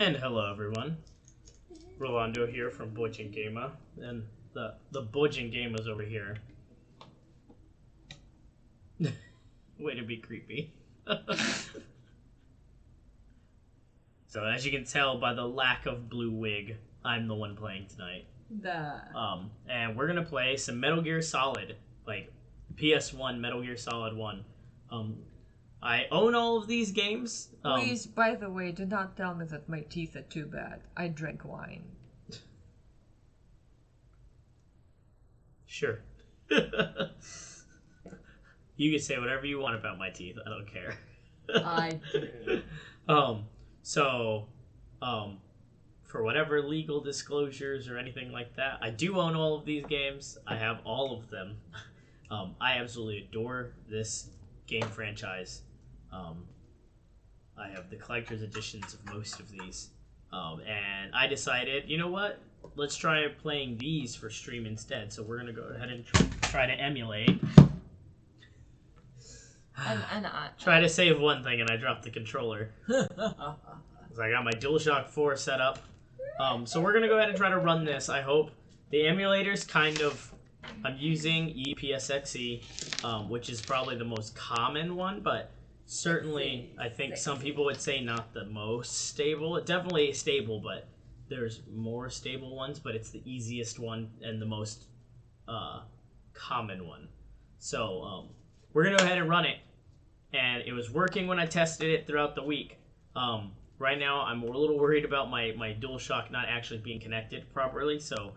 And hello everyone, Rolando here from Bojin Gamer, and the Bojin Gamer's over here. Way to be creepy. So as you can tell by the lack of blue wig, I'm the one playing tonight. And we're gonna play some Metal Gear Solid, like PS1 Metal Gear Solid 1. I own all of these games. Please, by the way, do not tell me that my teeth are too bad. I drink wine. Sure. You can say whatever you want about my teeth. I don't care. I do. For whatever legal disclosures or anything like that, I do own all of these games. I have all of them. I absolutely adore this game franchise. I have the collector's editions of most of these. And I decided, you know what? Let's try playing these for stream instead. So we're going to go ahead and try to emulate. Try to save one thing and I dropped the controller. So I got my DualShock 4 set up. So we're going to go ahead and try to run this, I hope. The emulator's kind of... I'm using EPSXE, which is probably the most common one, but certainly I think some people would say not the most stable. It definitely is stable, but there's more stable ones, but it's the easiest one and the most common one. So we're going to go ahead and run it, and it was working when I tested it throughout the week. Right now I'm a little worried about my DualShock not actually being connected properly, so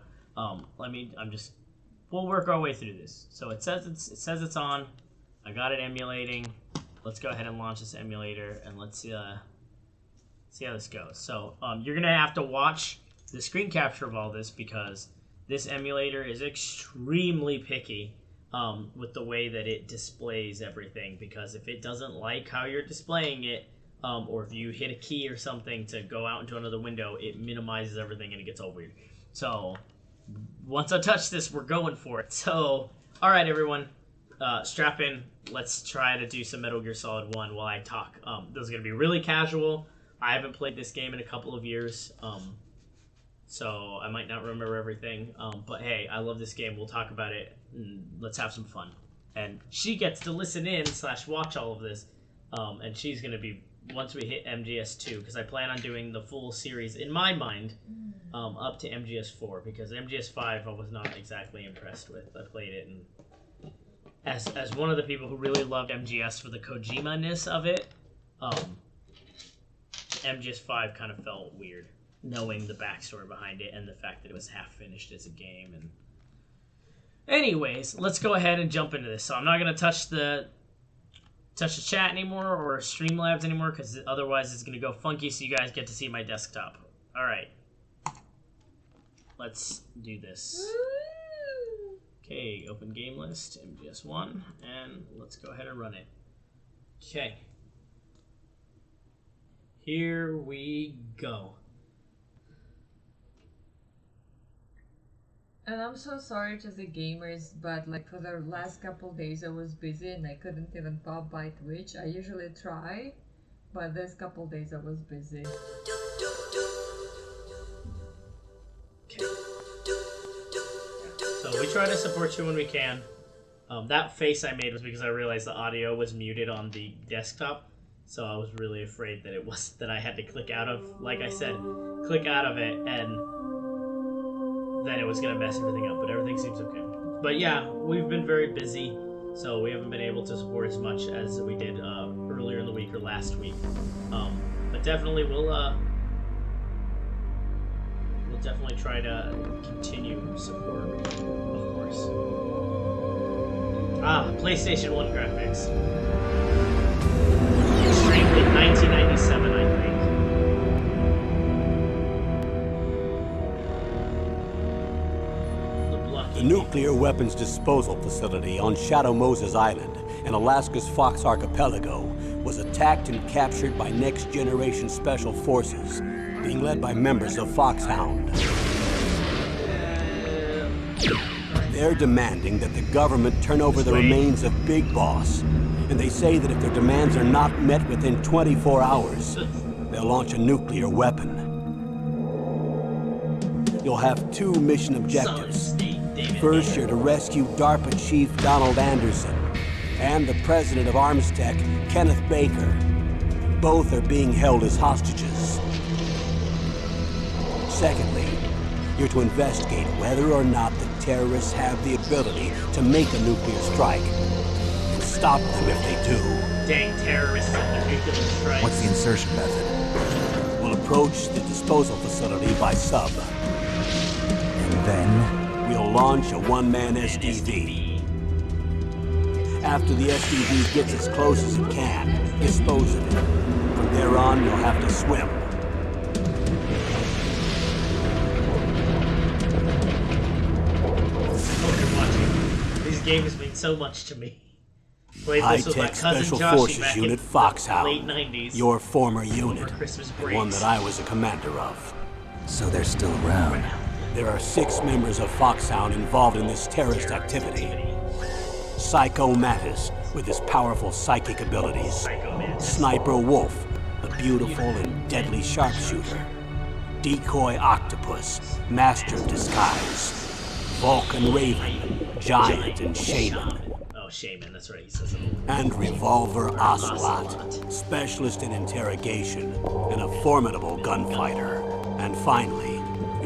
we'll work our way through this. So it says it's on. I got it emulating. Let's go ahead and launch this emulator and let's see how this goes. So you're gonna have to watch the screen capture of all this because this emulator is extremely picky with the way that it displays everything. Because if it doesn't like how you're displaying it, or if you hit a key or something to go out into another window, it minimizes everything and it gets all weird. So once I touch this, we're going for it. So, alright everyone, strap in. Let's try to do some Metal Gear Solid 1 while I talk. This is going to be really casual. I haven't played this game in a couple of years, so I might not remember everything. But hey, I love this game. We'll talk about it, and let's have some fun. And she gets to listen in / watch all of this, and she's going to be, once we hit MGS2, because I plan on doing the full series, in my mind, up to MGS4, because MGS5 I was not exactly impressed with. I played it, and as one of the people who really loved MGS for the Kojima-ness of it, MGS5 kind of felt weird, knowing the backstory behind it and the fact that it was half-finished as a game. And anyways, let's go ahead and jump into this. So I'm not going to touch the chat anymore or Streamlabs anymore because otherwise it's going to go funky, so you guys get to see my desktop. Alright. Let's do this. Okay, open game list, MGS1, and let's go ahead and run it. Okay. Here we go. And I'm so sorry to the gamers, but like for the last couple days I was busy and I couldn't even pop by Twitch. I usually try, but this couple days I was busy. Okay. So we try to support you when we can. That face I made was because I realized the audio was muted on the desktop, so I was really afraid that I had to click out of, like I said, click out of it, and then it was gonna mess everything up. But everything seems okay. But yeah, we've been very busy, so we haven't been able to support as much as we did earlier in the week or last week. But definitely we'll definitely try to continue support, of course. PlayStation 1 graphics. Extremely 1997, I think. The nuclear weapons disposal facility on Shadow Moses Island in Alaska's Fox Archipelago was attacked and captured by Next Generation Special Forces, being led by members of Foxhound. They're demanding that the government turn over the remains of Big Boss, and they say that if their demands are not met within 24 hours, they'll launch a nuclear weapon. You'll have two mission objectives. First, you're to rescue DARPA Chief Donald Anderson and the president of Armstech, Kenneth Baker. Both are being held as hostages. Secondly, you're to investigate whether or not the terrorists have the ability to make a nuclear strike. And stop them if they do. Dang terrorists and the nuclear strike. What's the insertion method? We'll approach the disposal facility by sub. And then? We'll launch a one-man SDV. After the SDV gets as close as it can, dispose of it. From there on, you'll have to swim. This game has meant so much to me. Played this with my High-Tech cousin Special Joshy Forces back Unit in Foxhound. the late 90s. Your former unit. Christmas The one breaks. that I was a commander of. So they're still around. There are 6 members of Foxhound involved in this terrorist activity. Psycho Mattis, with his powerful psychic abilities. Sniper Wolf, a beautiful and deadly sharpshooter. Decoy Octopus, master of disguise. Vulcan Raven, giant and shaman. Oh, shaman, that's right, he says it. And Revolver Ocelot, specialist in interrogation and a formidable gunfighter. And finally,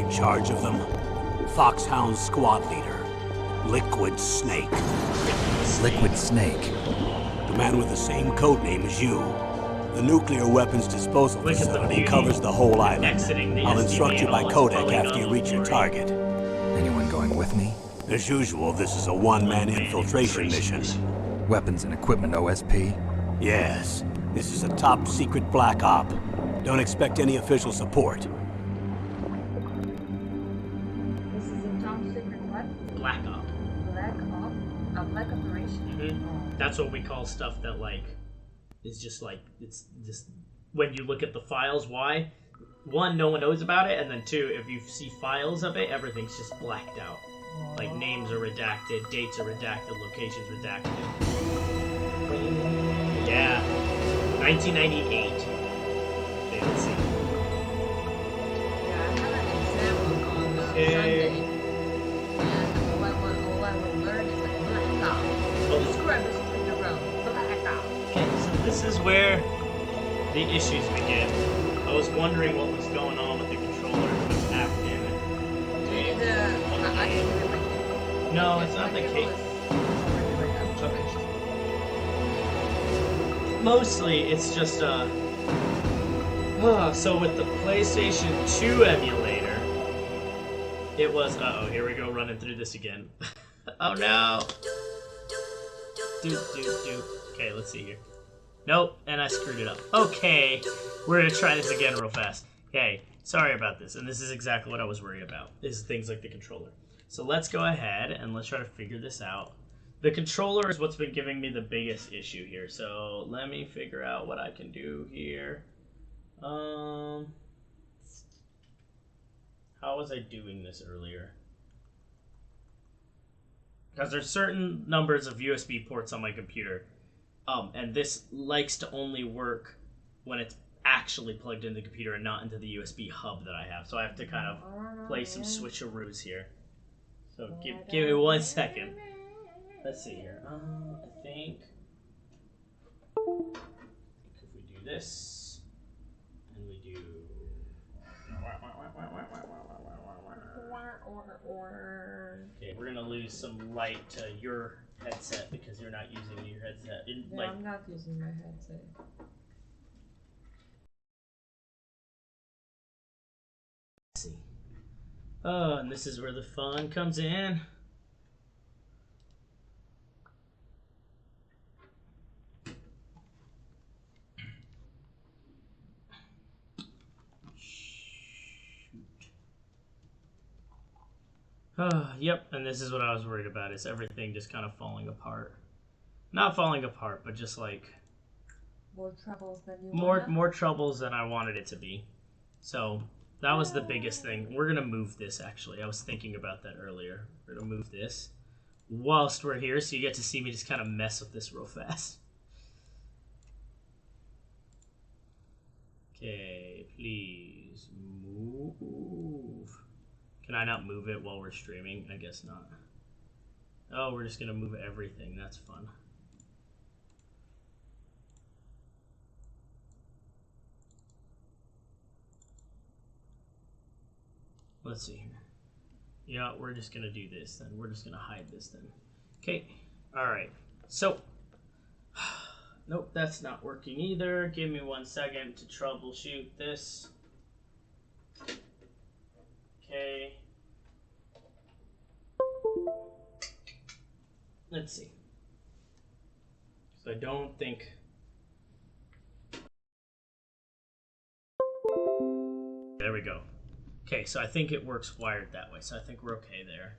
in charge of them, Foxhound squad leader, Liquid Snake. Liquid Snake. The man with the same codename as you. The nuclear weapons disposal Look at the facility beauty. covers the whole island. Exiting the I'll SDV instruct you and by all codec that after you falling reach your on target. Anyone going with me? As usual, this is a one-man infiltration mission. Weapons and equipment OSP? Yes, this is a top-secret black op. Don't expect any official support. This is a top secret what? Black Op. Black op? A black operation? Mhm. That's what we call stuff that, like, is just like, it's just, when you look at the files, why? One, no one knows about it, and then two, if you see files of it, everything's just blacked out. Like, names are redacted, dates are redacted, locations redacted. Yeah. 1998. Okay, let's see. Yeah, I have an exam on Okay. Sunday. And all I will learn is like black out. Oh. Describe this thing around. Black out. Okay, so this is where the issues begin. I was wondering what was going on with the controller, what's happening. Do you need the... I can do it like... No, it's not the cable case. is already like Mostly, it's just so with the PlayStation 2 emulator, it was. Uh oh, here we go, running through this again. Oh no! Do. Okay, let's see here. Nope, and I screwed it up. Okay, we're gonna try this again real fast. Okay, sorry about this, and this is exactly what I was worried about, is things like the controller. So let's go ahead and let's try to figure this out. The controller is what's been giving me the biggest issue here, so let me figure out what I can do here. How was I doing this earlier? Because there's certain numbers of USB ports on my computer, and this likes to only work when it's actually plugged into the computer and not into the USB hub that I have. So I have to kind of play some switcheroos here. So give me 1 second. Let's see here. I think if we do this, and we do. Okay, we're gonna lose some light to your headset because you're not using your headset. Yeah, I'm not using my headset. Let's see. Oh, and this is where the fun comes in. Yep, and this is what I was worried about, is everything just kind of falling apart. Not falling apart, but just like More troubles than you more troubles than I wanted it to be. So that was the biggest thing. We're gonna move this, actually. I was thinking about that earlier. We're gonna move this whilst we're here, so you get to see me just kind of mess with this real fast. Okay, please move. Can I not move it while we're streaming? I guess not. Oh, we're just gonna move everything. That's fun. Let's see here. Yeah, we're just gonna do this then. We're just gonna hide this then. Okay. Alright. So. Nope, that's not working either. Give me 1 second to troubleshoot this. Okay. Let's see. So I don't think... There we go. Okay, so I think it works wired that way, so I think we're okay there.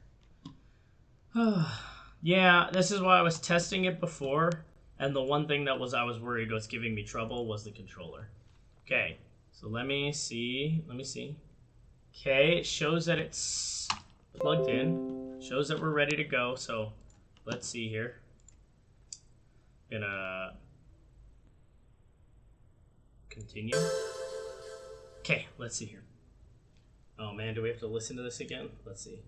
Yeah, this is why I was testing it before, and the one thing that I was worried was giving me trouble was the controller. Okay, so let me see. Okay, it shows that it's plugged in. Shows that we're ready to go, so let's see here. Gonna continue. Okay, let's see here. Oh man, do we have to listen to this again? Let's see.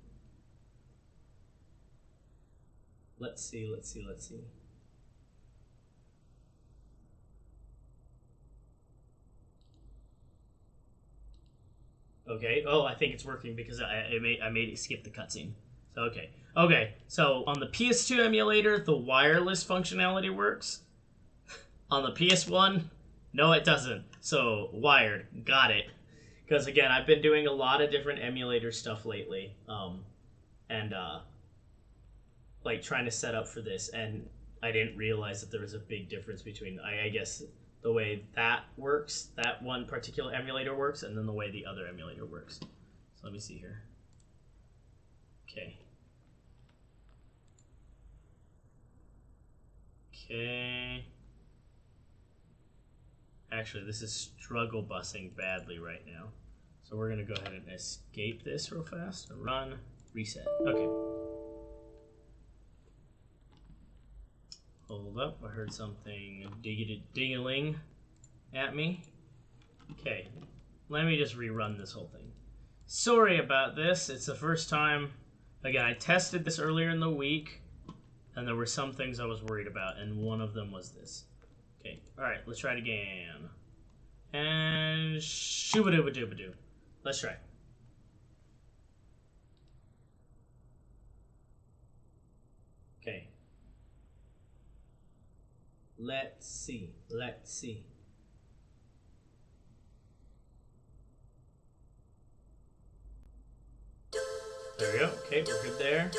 Let's see. Okay. Oh, I think it's working because I made it skip the cutscene. So okay. Okay. So on the PS2 emulator, the wireless functionality works. On the PS1, no, it doesn't. So wired, got it. Because again, I've been doing a lot of different emulator stuff lately, like trying to set up for this, and I didn't realize that there was a big difference between, I guess, the way that works, that one particular emulator works, and then the way the other emulator works. So let me see here. Okay. Okay. Actually, this is struggle busing badly right now. So we're gonna go ahead and escape this real fast. Run, reset. Okay. Hold up, I heard something dingling at me. Okay, let me just rerun this whole thing. Sorry about this, it's the first time. Again, I tested this earlier in the week, and there were some things I was worried about, and one of them was this. Okay, alright, let's try it again. And shoo-ba-doo-ba-doo-ba-doo. Let's try. Okay. Let's see. There we go. Okay, we're good there.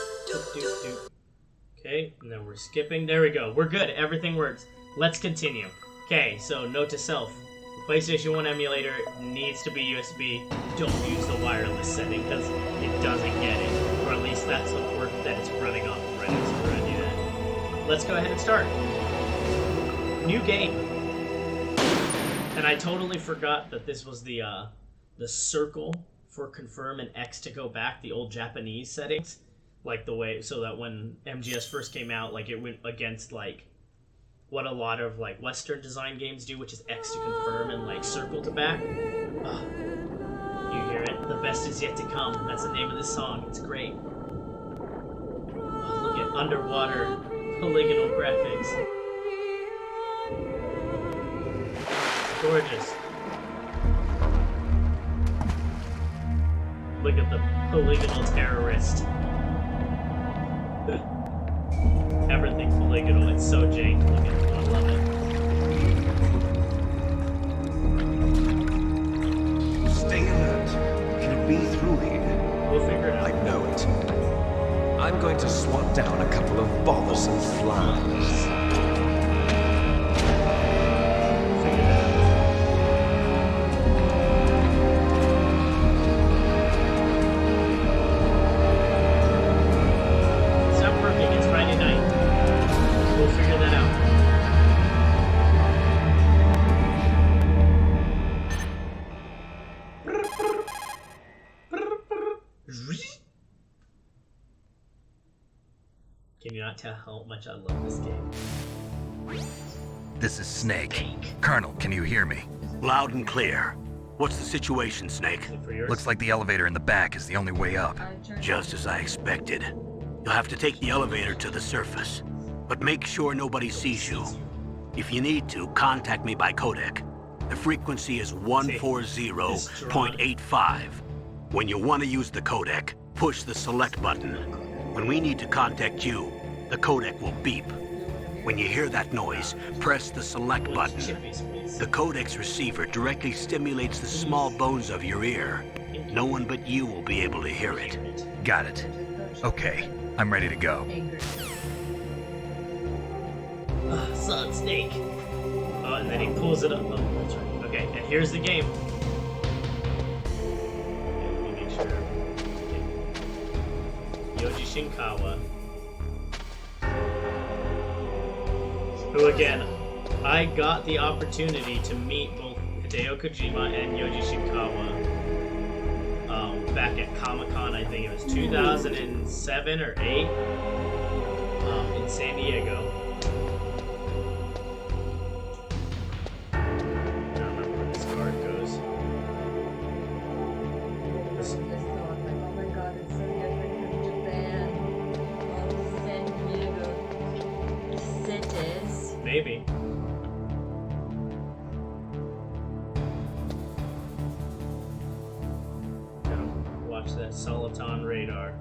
Okay, and then we're skipping. There we go. We're good. Everything works. Let's continue. Okay, so note to self. The PlayStation 1 emulator needs to be USB. Don't use the wireless setting because it doesn't get it. Or at least that's the port that it's running off already. So we're going to do that. Let's go ahead and start. New game. And I totally forgot that this was the circle for confirm and X to go back, the old Japanese settings. Like the way, so that when MGS first came out, like it went against like what a lot of like Western design games do, which is X to confirm and like circle to back. Oh, you hear it? The best is yet to come. That's the name of this song. It's great. Oh, look at underwater polygonal graphics. Gorgeous. Look at the polygonal terrorist. Everything's polygonal. It's so jank. Look at it. I love it. Stay alert. Can it be through here? We'll figure it out. I know it. I'm going to swat down a couple of bothersome flies. Can you not tell how much I love this game? This is Snake. Colonel, can you hear me? Loud and clear. What's the situation, Snake? For yours. Looks like the elevator in the back is the only way up. Just as I expected. You'll have to take the elevator to the surface. But make sure nobody sees you. If you need to, contact me by codec. The frequency is 140.85. When you want to use the codec, push the select button. When we need to contact you, the codec will beep. When you hear that noise, press the select button. The codec's receiver directly stimulates the small bones of your ear. No one but you will be able to hear it. Got it. Okay, I'm ready to go. Solid Snake. Oh, and then he pulls it up. Oh, that's right. Okay, and here's the game. Okay, let me make sure. Okay. Yoji Shinkawa. Who again, I got the opportunity to meet both Hideo Kojima and Yoji Shinkawa back at Comic-Con, I think it was 2007 or 8 in San Diego. I don't remember where this card goes. Just thought, like, oh my god, it's so different from Japan. Oh, San Diego cities. Maybe. Gotta watch that Soliton radar.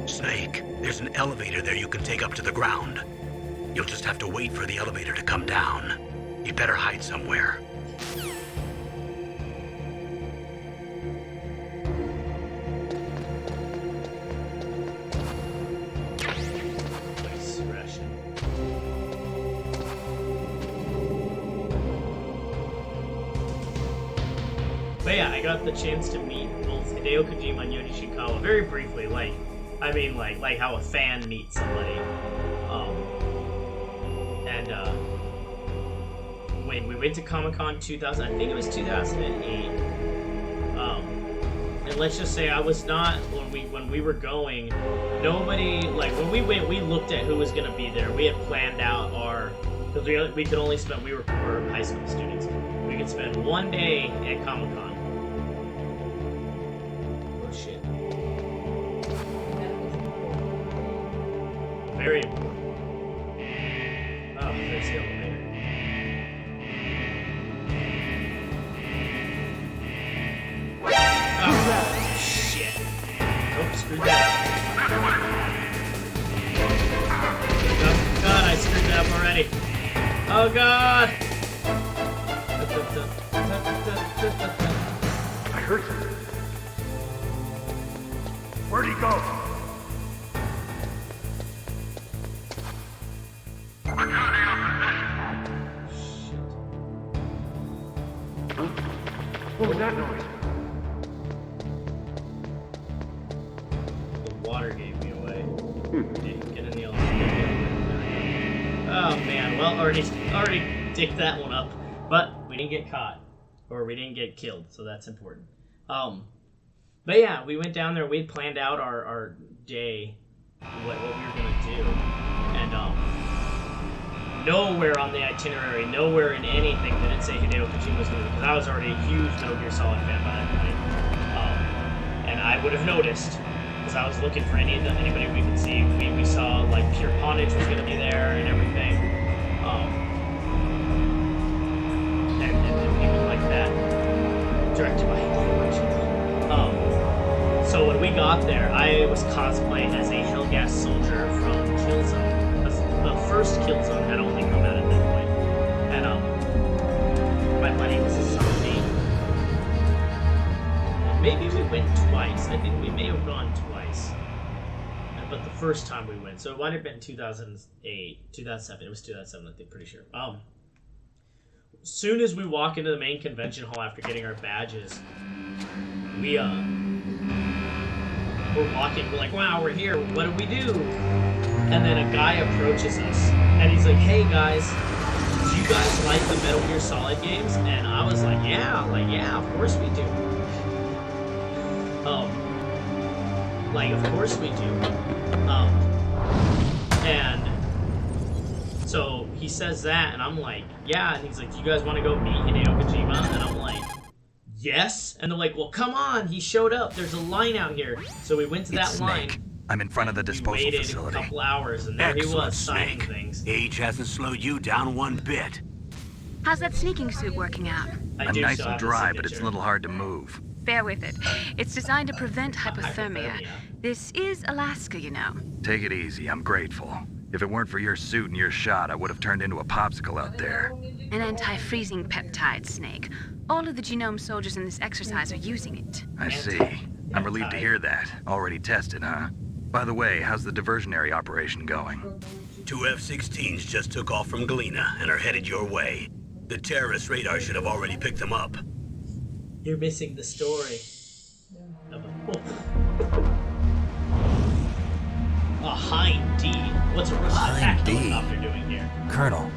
Snake, there's an elevator there you can take up to the ground. You'll just have to wait for the elevator to come down. You'd better hide somewhere. Nice ration. But yeah, I got the chance to meet both Hideo Kojima and Yoji Shinkawa very briefly, like how a fan meets somebody. When we went to Comic-Con 2000, I think it was 2008. And let's just say I was not when we were going. Nobody when we went, we looked at who was gonna be there. We had planned out because we could only spend we're high school students. We could spend one day at Comic-Con. Oh shit. Very important. Oh, there's the elevator. Oh, shit. Oh, screwed that up. Oh, God, I screwed that up already. Oh, God! I heard something. Where'd he go? What was that noise? The water gave me away. Get in the elevator. Oh man, well, already dicked that one up, but we didn't get caught, or we didn't get killed, so that's important. But yeah, we went down there. We had planned out our day, what we were gonna do, and nowhere on the itinerary, nowhere in anything did it say Hideo Kojima was going to, because I was already a huge Metal Gear Solid fan by that point. And I would have noticed, because I was looking for anybody we could see. We saw, Pure Ponnage was going to be there and everything. And people like that. Directed by Hideo Kojima. So when we got there, I was cosplaying as a Hellgas soldier from Killzone. The first Killzone had only come out at that point. And my buddy was a zombie. And maybe we went twice. I think we may have gone twice. But the first time we went, so it might have been 2008, 2007. It was 2007, I think, pretty sure. As soon as we walk into the main convention hall after getting our badges, we're walking, we're like, wow, we're here, what do we do? and then a guy approaches us, and he's like, "Hey guys, do you guys like the Metal Gear Solid games?" And I was like, "Yeah, of course we do." Of course we do. And so he says that, and I'm like, "Yeah," and he's like, "Do you guys want to go meet Hideo Kojima?" And I'm like, "Yes." And they're like, "Well, come on, he showed up. There's a line out here." So we went to that line. I'm in front of the disposal we waited facility. a couple hours, and there he was signing things. Age hasn't slowed you down one bit. How's that sneaking suit working out? I'm nice and dry, but it's a little hard to move. Bear with it. It's designed to prevent hypothermia. This is Alaska, you know. Take it easy, I'm grateful. If it weren't for your suit and your shot, I would have turned into a popsicle out there. An anti-freezing peptide, Snake. All of the genome soldiers in this exercise are using it. I see. I'm relieved to hear that. Already tested, huh? By the way, how's the diversionary operation going? 2 F-16s just took off from Galena and are headed your way. The terrorist radar should have already picked them up. You're missing the story. A Hind D. What's a Russian attack D. helicopter doing here? Colonel,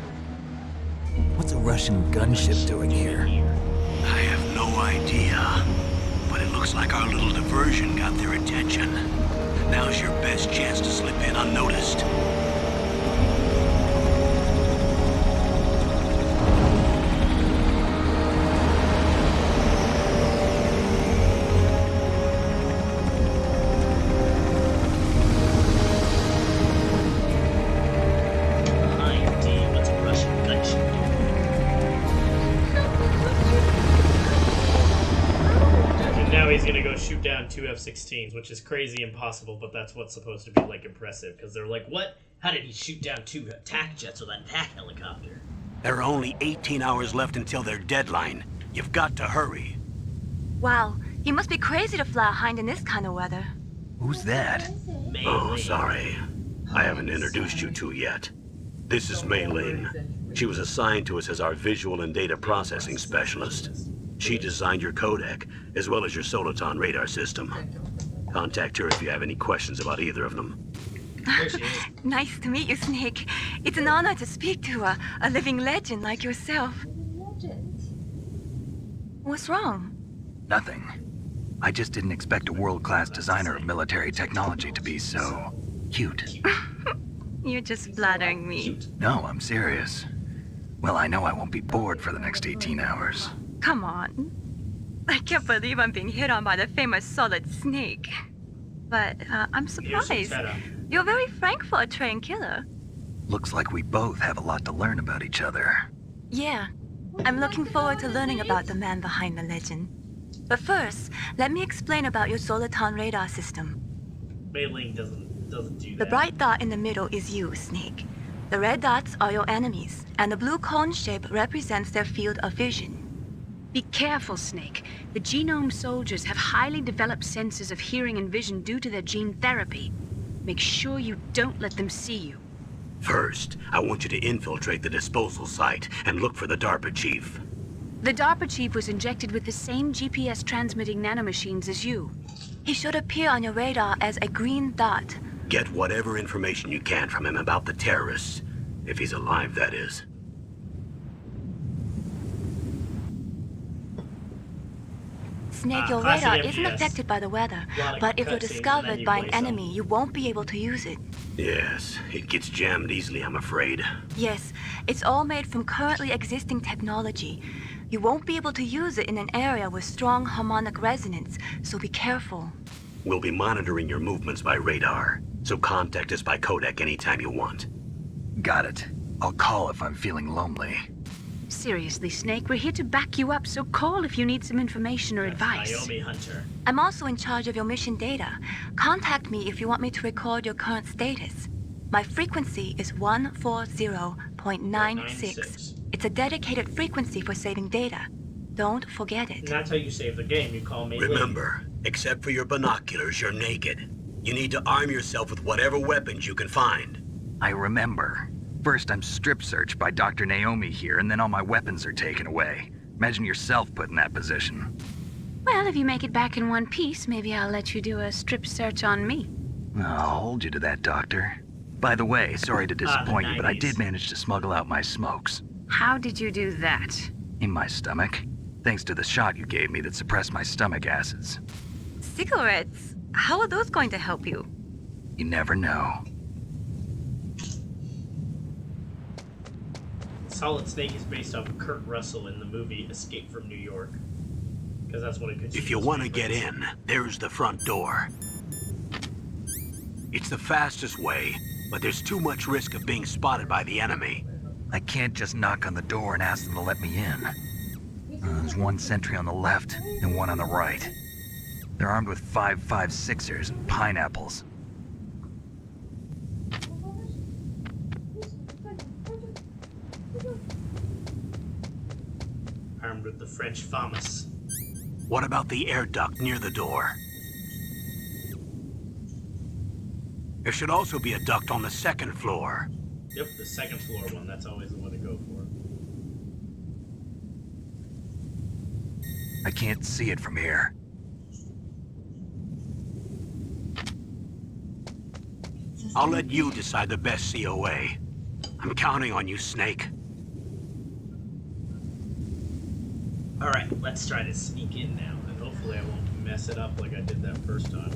what's a Russian gunship doing here? I have no idea, but it looks like our little diversion got their attention. Now's your best chance to slip in unnoticed. Hind D. What's a Russian gunship doing? And now he's gonna go shoot down 2 F-16s, which is crazy impossible, but that's what's supposed to be, like, impressive, because they're like, what? How did he shoot down 2 attack jets with an attack helicopter? There are only 18 hours left until their deadline. You've got to hurry. Wow, you must be crazy to fly a Hind in this kind of weather. Who's that? Mei Oh, Ling. sorry. I haven't introduced you to yet. This is Mei Ling. She was assigned to us as our visual and data processing specialist. She designed your codec, as well as your Soliton radar system. Contact her if you have any questions about either of them. There she is. Nice to meet you, Snake. It's an honor to speak to a living legend like yourself. What's wrong? Nothing. I just didn't expect a world-class designer of military technology to be so cute. You're just flattering me. No, I'm serious. Well, I know I won't be bored for the next 18 hours. Come on. I can't believe I'm being hit on by the famous Solid Snake. But I'm Here's some surprised. setup. You're very frank for a trained killer. Looks like we both have a lot to learn about each other. Yeah. I'm looking forward to learning about the man behind the legend. But first, let me explain about your Soliton radar system. Mei Ling doesn't do that. The bright dot in the middle is you, Snake. The red dots are your enemies, and the blue cone shape represents their field of vision. Be careful, Snake. The genome soldiers have highly developed senses of hearing and vision due to their gene therapy. Make sure you don't let them see you. First, I want you to infiltrate the disposal site and look for the DARPA chief. The DARPA chief was injected with the same GPS transmitting nanomachines as you. He should appear on your radar as a green dot. Get whatever information you can from him about the terrorists. If he's alive, that is. Snake, your classic radar MGS. isn't affected by the weather, Lot of but if you're cutscenes and then discovered you by play an some. enemy, you won't be able to use it. Yes, it gets jammed easily, I'm afraid. Yes, it's all made from currently existing technology. You won't be able to use it in an area with strong harmonic resonance, so be careful. We'll be monitoring your movements by radar, so contact us by codec anytime you want. Got it. I'll call if I'm feeling lonely. Seriously, Snake, we're here to back you up, so call if you need some information or advice. Naomi Hunter. I'm also in charge of your mission data. Contact me if you want me to record your current status. My frequency is 140.96. It's a dedicated frequency for saving data. Don't forget And it. that's how you save the game. You call Mei Ling. Remember, except for your binoculars, you're naked. You need to arm yourself with whatever weapons you can find. I remember. First, I'm strip searched by Dr. Naomi here, and then all my weapons are taken away. Imagine yourself put in that position. Well, if you make it back in one piece, maybe I'll let you do a strip search on me. I'll hold you to that, Doctor. By the way, sorry to disappoint you, but I 90s. did manage to smuggle out my smokes. How did you do that? In my stomach. Thanks to the shot you gave me that suppressed my stomach acids. Cigarettes? How are those going to help you? You never know. Solid Snake is based off of Kurt Russell in the movie Escape from New York. Because that's what it could. If you want to get in, there's the front door. It's the fastest way, but there's too much risk of being spotted by the enemy. I can't just knock on the door and ask them to let me in. There's one sentry on the left and one on the right. They're armed with 5.56ers and pineapples. Armed with the French FAMAS. What about the air duct near the door? There should also be a duct on the second floor. Yep, the second floor one. That's always the one to go for. I can't see it from here. I'll let you decide the best COA. I'm counting on you, Snake. Alright, let's try to sneak in now, and hopefully I won't mess it up like I did that first time.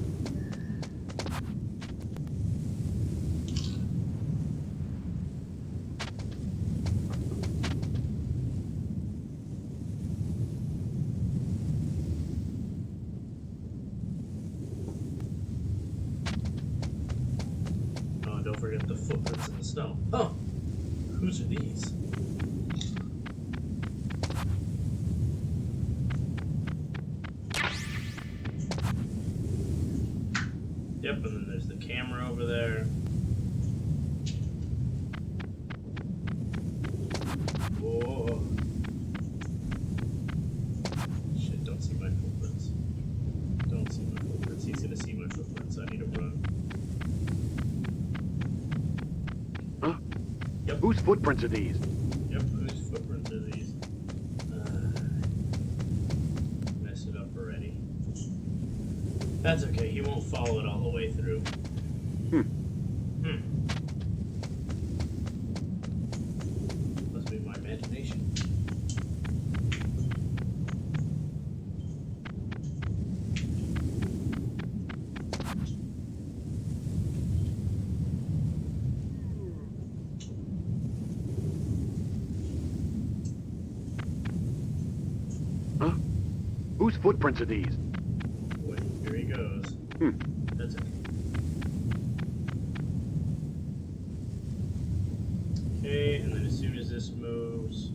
Oh, don't forget the footprints in the snow. Oh! Whose are these? Yep, and then there's the camera over there. Whoa. Shit, don't see my footprints. Don't see my footprints. He's gonna see my footprints. I need to run. Huh? Yep. Whose footprints are these? Yep, whose footprints are these? Messed it up already. That's okay, he won't follow it all the way through. Must be my imagination. Huh? Whose footprints are these? Wait, here he goes. That's okay. Okay, and then as soon as this moves...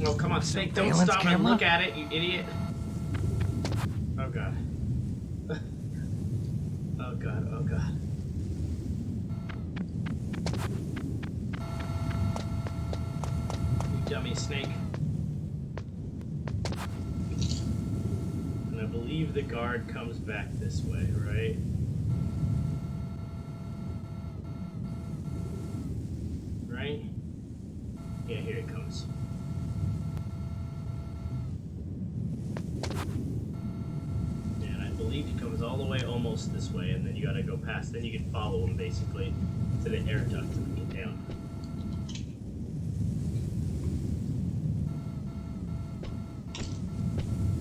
Oh, come on, Snake, don't Surveillance stop and camera? look at it, you idiot. Oh, God. Oh, God, oh, God. You dummy Snake. And I believe the guard comes back this way, right? Right? Yeah, here it comes. And I believe he comes all the way almost this way, and then you gotta go past. Then you can follow him basically to the air duct and get down.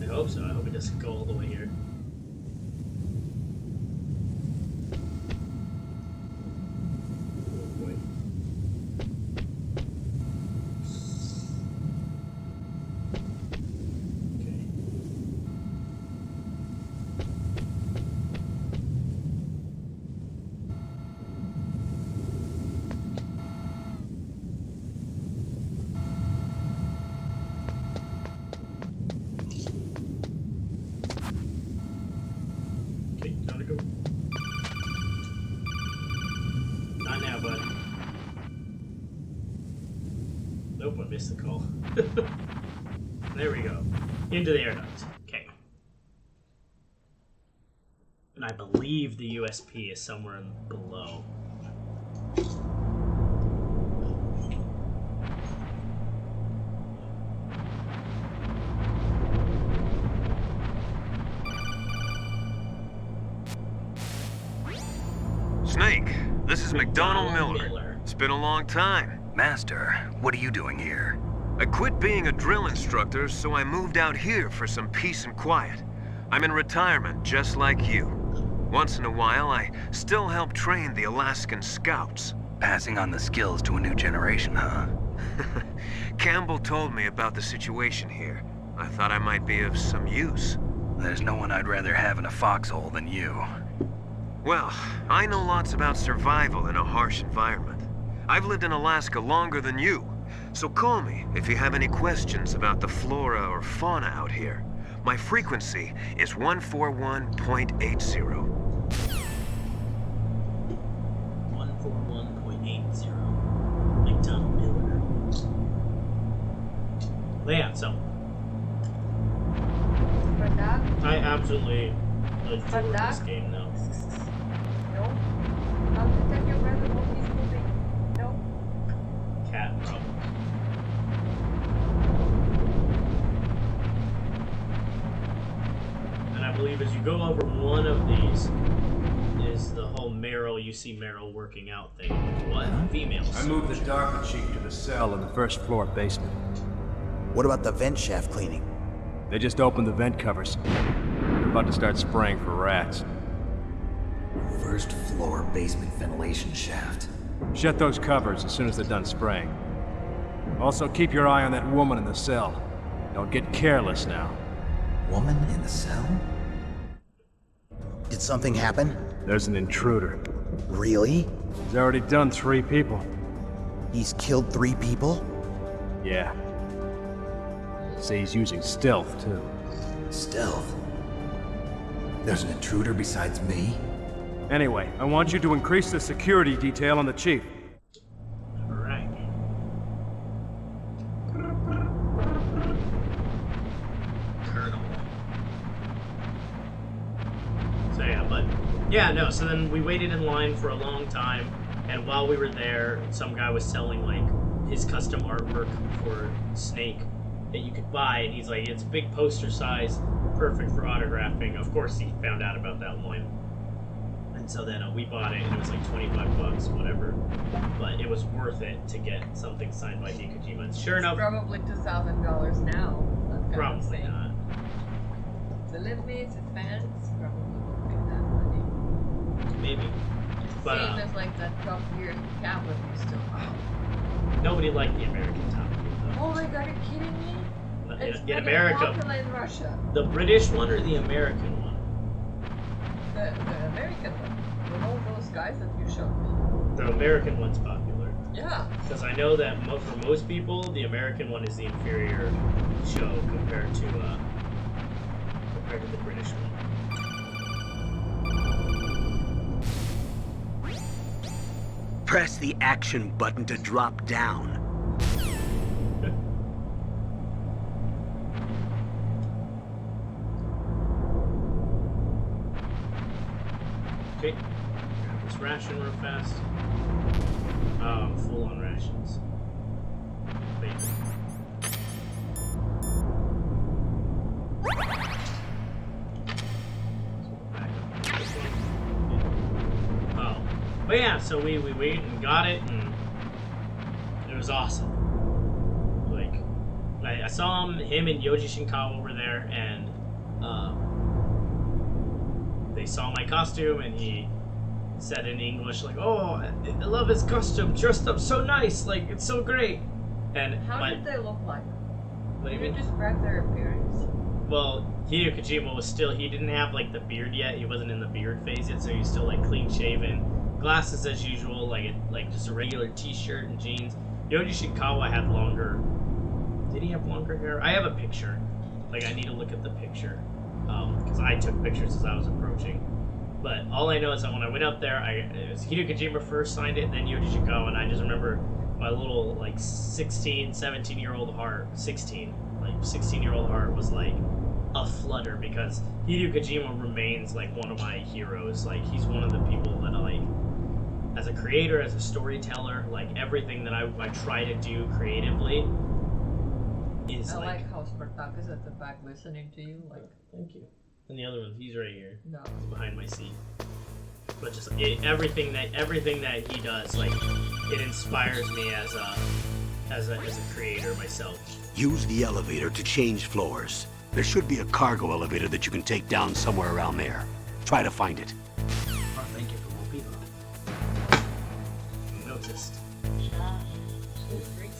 I hope so. I hope it doesn't go all the way here. Oh boy. Okay. Okay, time to go. Not now, bud. Nope, I missed the call. There we go. Into the air duct. Okay. And I believe the USP is somewhere below. Snake, this is McDonald Miller. It's been a long time. Master, what are you doing here? I quit being a drill instructor, so I moved out here for some peace and quiet. I'm in retirement, just like you. Once in a while, I still help train the Alaskan Scouts. Passing on the skills to a new generation, huh? Campbell told me about the situation here. I thought I might be of some use. There's no one I'd rather have in a foxhole than you. Well, I know lots about survival in a harsh environment. I've lived in Alaska longer than you, so call me if you have any questions about the flora or fauna out here. My frequency is 141.80. 141.80. McDonald Miller. Yeah, so I absolutely adore this game now. No. How to tell you where the movie's moving? No. Cat problem. And I believe as you go over one of these is the whole Meryl, you see Meryl working out thing. What? Females. I moved the darker chief to the cell in the first floor basement. What about the vent shaft cleaning? They just opened the vent covers. They're about to start spraying for rats. First floor basement ventilation shaft. Shut those covers as soon as they're done spraying. Also, keep your eye on that woman in the cell. Don't get careless now. Woman in the cell? Did something happen? There's an intruder. Really? He's already done 3 people. He's killed 3 people? Yeah. Say he's using stealth, too. Stealth? There's an intruder besides me? Anyway, I want you to increase the security detail on the chief. Alright. Colonel. So yeah, but yeah, no, so then we waited in line for a long time, and while we were there, some guy was selling like his custom artwork for Snake that you could buy, and he's like, it's big poster size, perfect for autographing. Of course he found out about that one. And so then we bought it, and it was like 25 bucks, whatever. But it was worth it to get something signed by Hideo Kojima. And sure enough, Probably $2,000 now. That kind of probably thing. not. The limits, advance, probably won't make that money. Maybe. But Same as like that Top Gear tablet you still have. nobody liked the American Top Gear, though. Oh my god, are you kidding me? It's In mega America, popular in Russia. the British one or the American one? The American one. With all those guys that you showed me. The American one's popular. Yeah. Because I know that for most people, the American one is the inferior show compared to the British one. Press the action button to drop down. Okay, grab this ration real fast. Oh, full on rations. Wait. Oh, but yeah. So we wait and got it, and it was awesome. Like, I saw him and Yoji Shinkawa were there, and they saw my costume, and he said in English, like, "Oh, I love his costume, dressed up so nice, like, it's so great." And How did they look like? What do you Can you mean? describe their appearance? Well, Hideo Kojima was still, he didn't have, like, the beard yet, he wasn't in the beard phase yet, so he was still, like, clean-shaven, glasses as usual, like just a regular t-shirt and jeans. Yoji Shinkawa had longer, did he have longer hair? I have a picture, like, I need to look at the picture. Because I took pictures as I was approaching. But all I know is that when I went up there, it was Hideo Kojima first signed it, and then Yoji Shinkawa, and I just remember my little, like, 16-year-old heart, 16-year-old heart was, like, a flutter, because Hideo Kojima remains, like, one of my heroes. Like, he's one of the people that, like, as a creator, as a storyteller, like, everything that I try to do creatively is, I like how Spartak is at the back listening to you, like... Thank you. And the other one, he's right here. No. He's behind my seat. but just everything that he does, like, it inspires me as a creator myself. Use the elevator to change floors. There should be a cargo elevator that you can take down somewhere around there. Try to find it. Oh, thank you for more people. Noticed.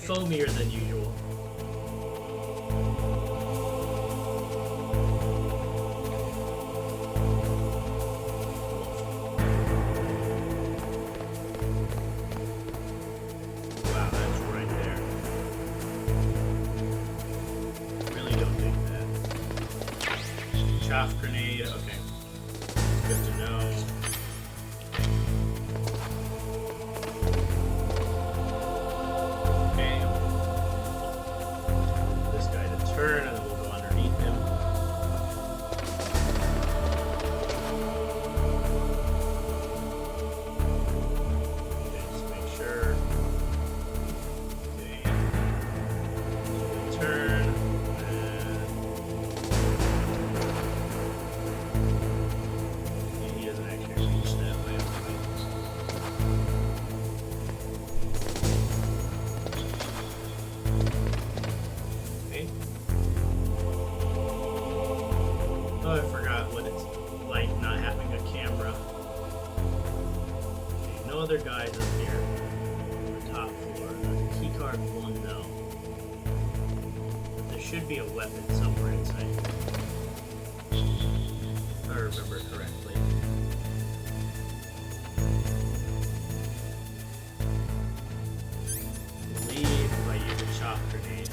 Foamier than usual. Wow, that's right there. Really don't think that. Chaff grenade, okay. Good to know. Turn, and then we'll go underneath him. Okay, just make sure. Okay. Turn. And he doesn't actually reach that way. Okay. Oh, I forgot what it's like not having a camera. Okay, no other guys up here on the top floor. Keycard 1 though. But there should be a weapon somewhere inside. If I remember correctly. I believe if I use a chop grenade.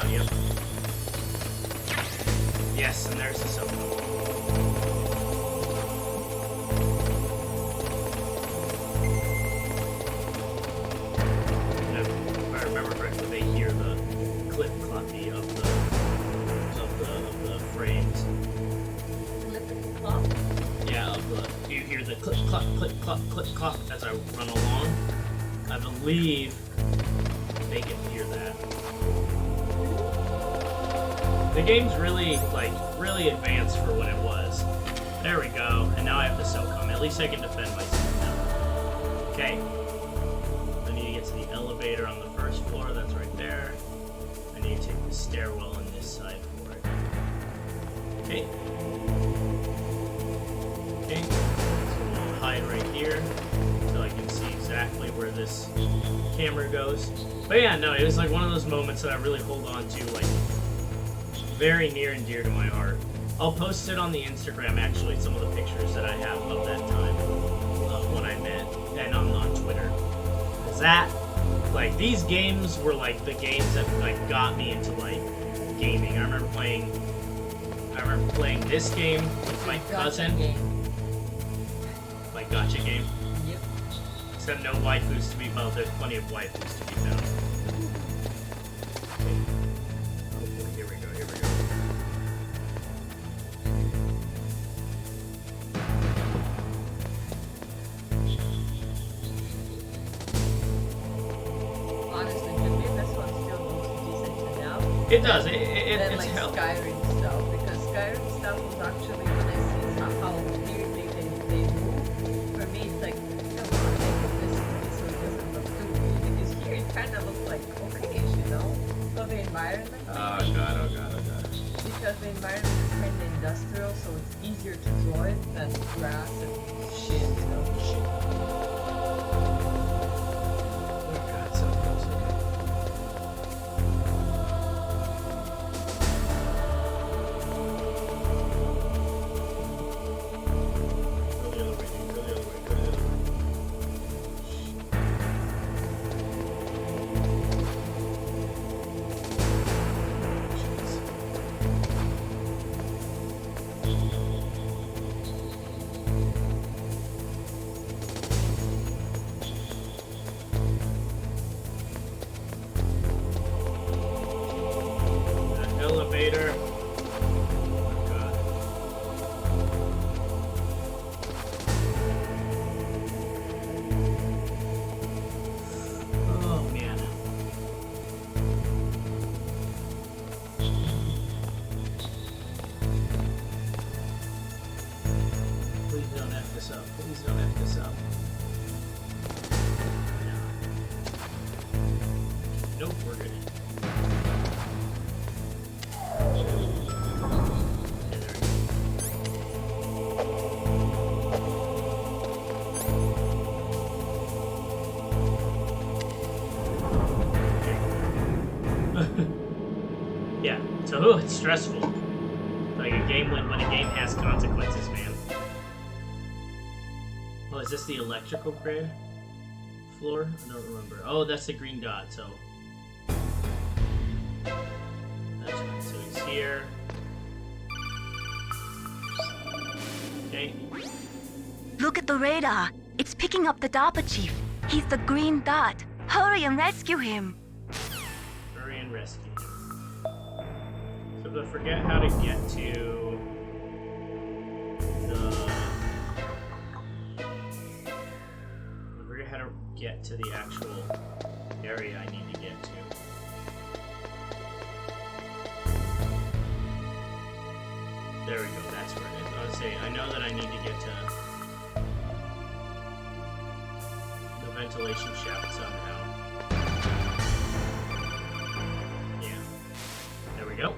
Yep. Yes, and there's the soap. If I remember correctly, they hear the clip-cloppy of the frames. Clip-clop? Yeah, do you hear the clip-clop, clip-clop, clip-clop as I run along? I believe they can hear that. The game's really, really advanced for what it was. There we go, and now I have the SOCOM. At least I can defend myself now. Okay. I need to get to the elevator on the first floor, that's right there. I need to take the stairwell on this side for it. Okay. Okay. So we'll hide right here, so I can see exactly where this camera goes. But yeah, no, it was like one of those moments that I really hold on to, like, very near and dear to my heart. I'll post it on the Instagram, actually, some of the pictures that I have of that time, when I met, and on Twitter. Is that, like, these games were, like, the games that, like, got me into, like, gaming. I remember playing this game with my cousin. My gotcha game. Yep. Except no waifus to be, well, there's plenty of waifus to be found. Here we go. Honestly, to me, this one still looks decent enough. It does. Than It's like hell. Skyrim stuff, because Skyrim stuff was actually, when I see how weirdly they move, for me it's like, come on, make it this way so it doesn't look too weird. Because here it kind of looks like okay-ish, you know? So the environment. Oh god. Because the environment is kind of industrial, so it's easier to draw it than grass and shit, you know? Oh god, so close. Go the other way. Elevator. Oh god. Oh man. this up. No. Nope, we're good. Yeah, so it's stressful. Like a game when a game has consequences, man. Oh, is this the electrical grid floor? I don't remember. Oh, that's the green dot, so. That's right, so he's here. Okay. Look at the radar. It's picking up the DARPA chief. He's the green dot. Hurry and rescue him. Hurry and rescue him. So if I forget how to get to the actual area I need to get to. There we go, that's where it is. I was saying, I know that I need to get to the ventilation shaft somehow. Yeah. There we go.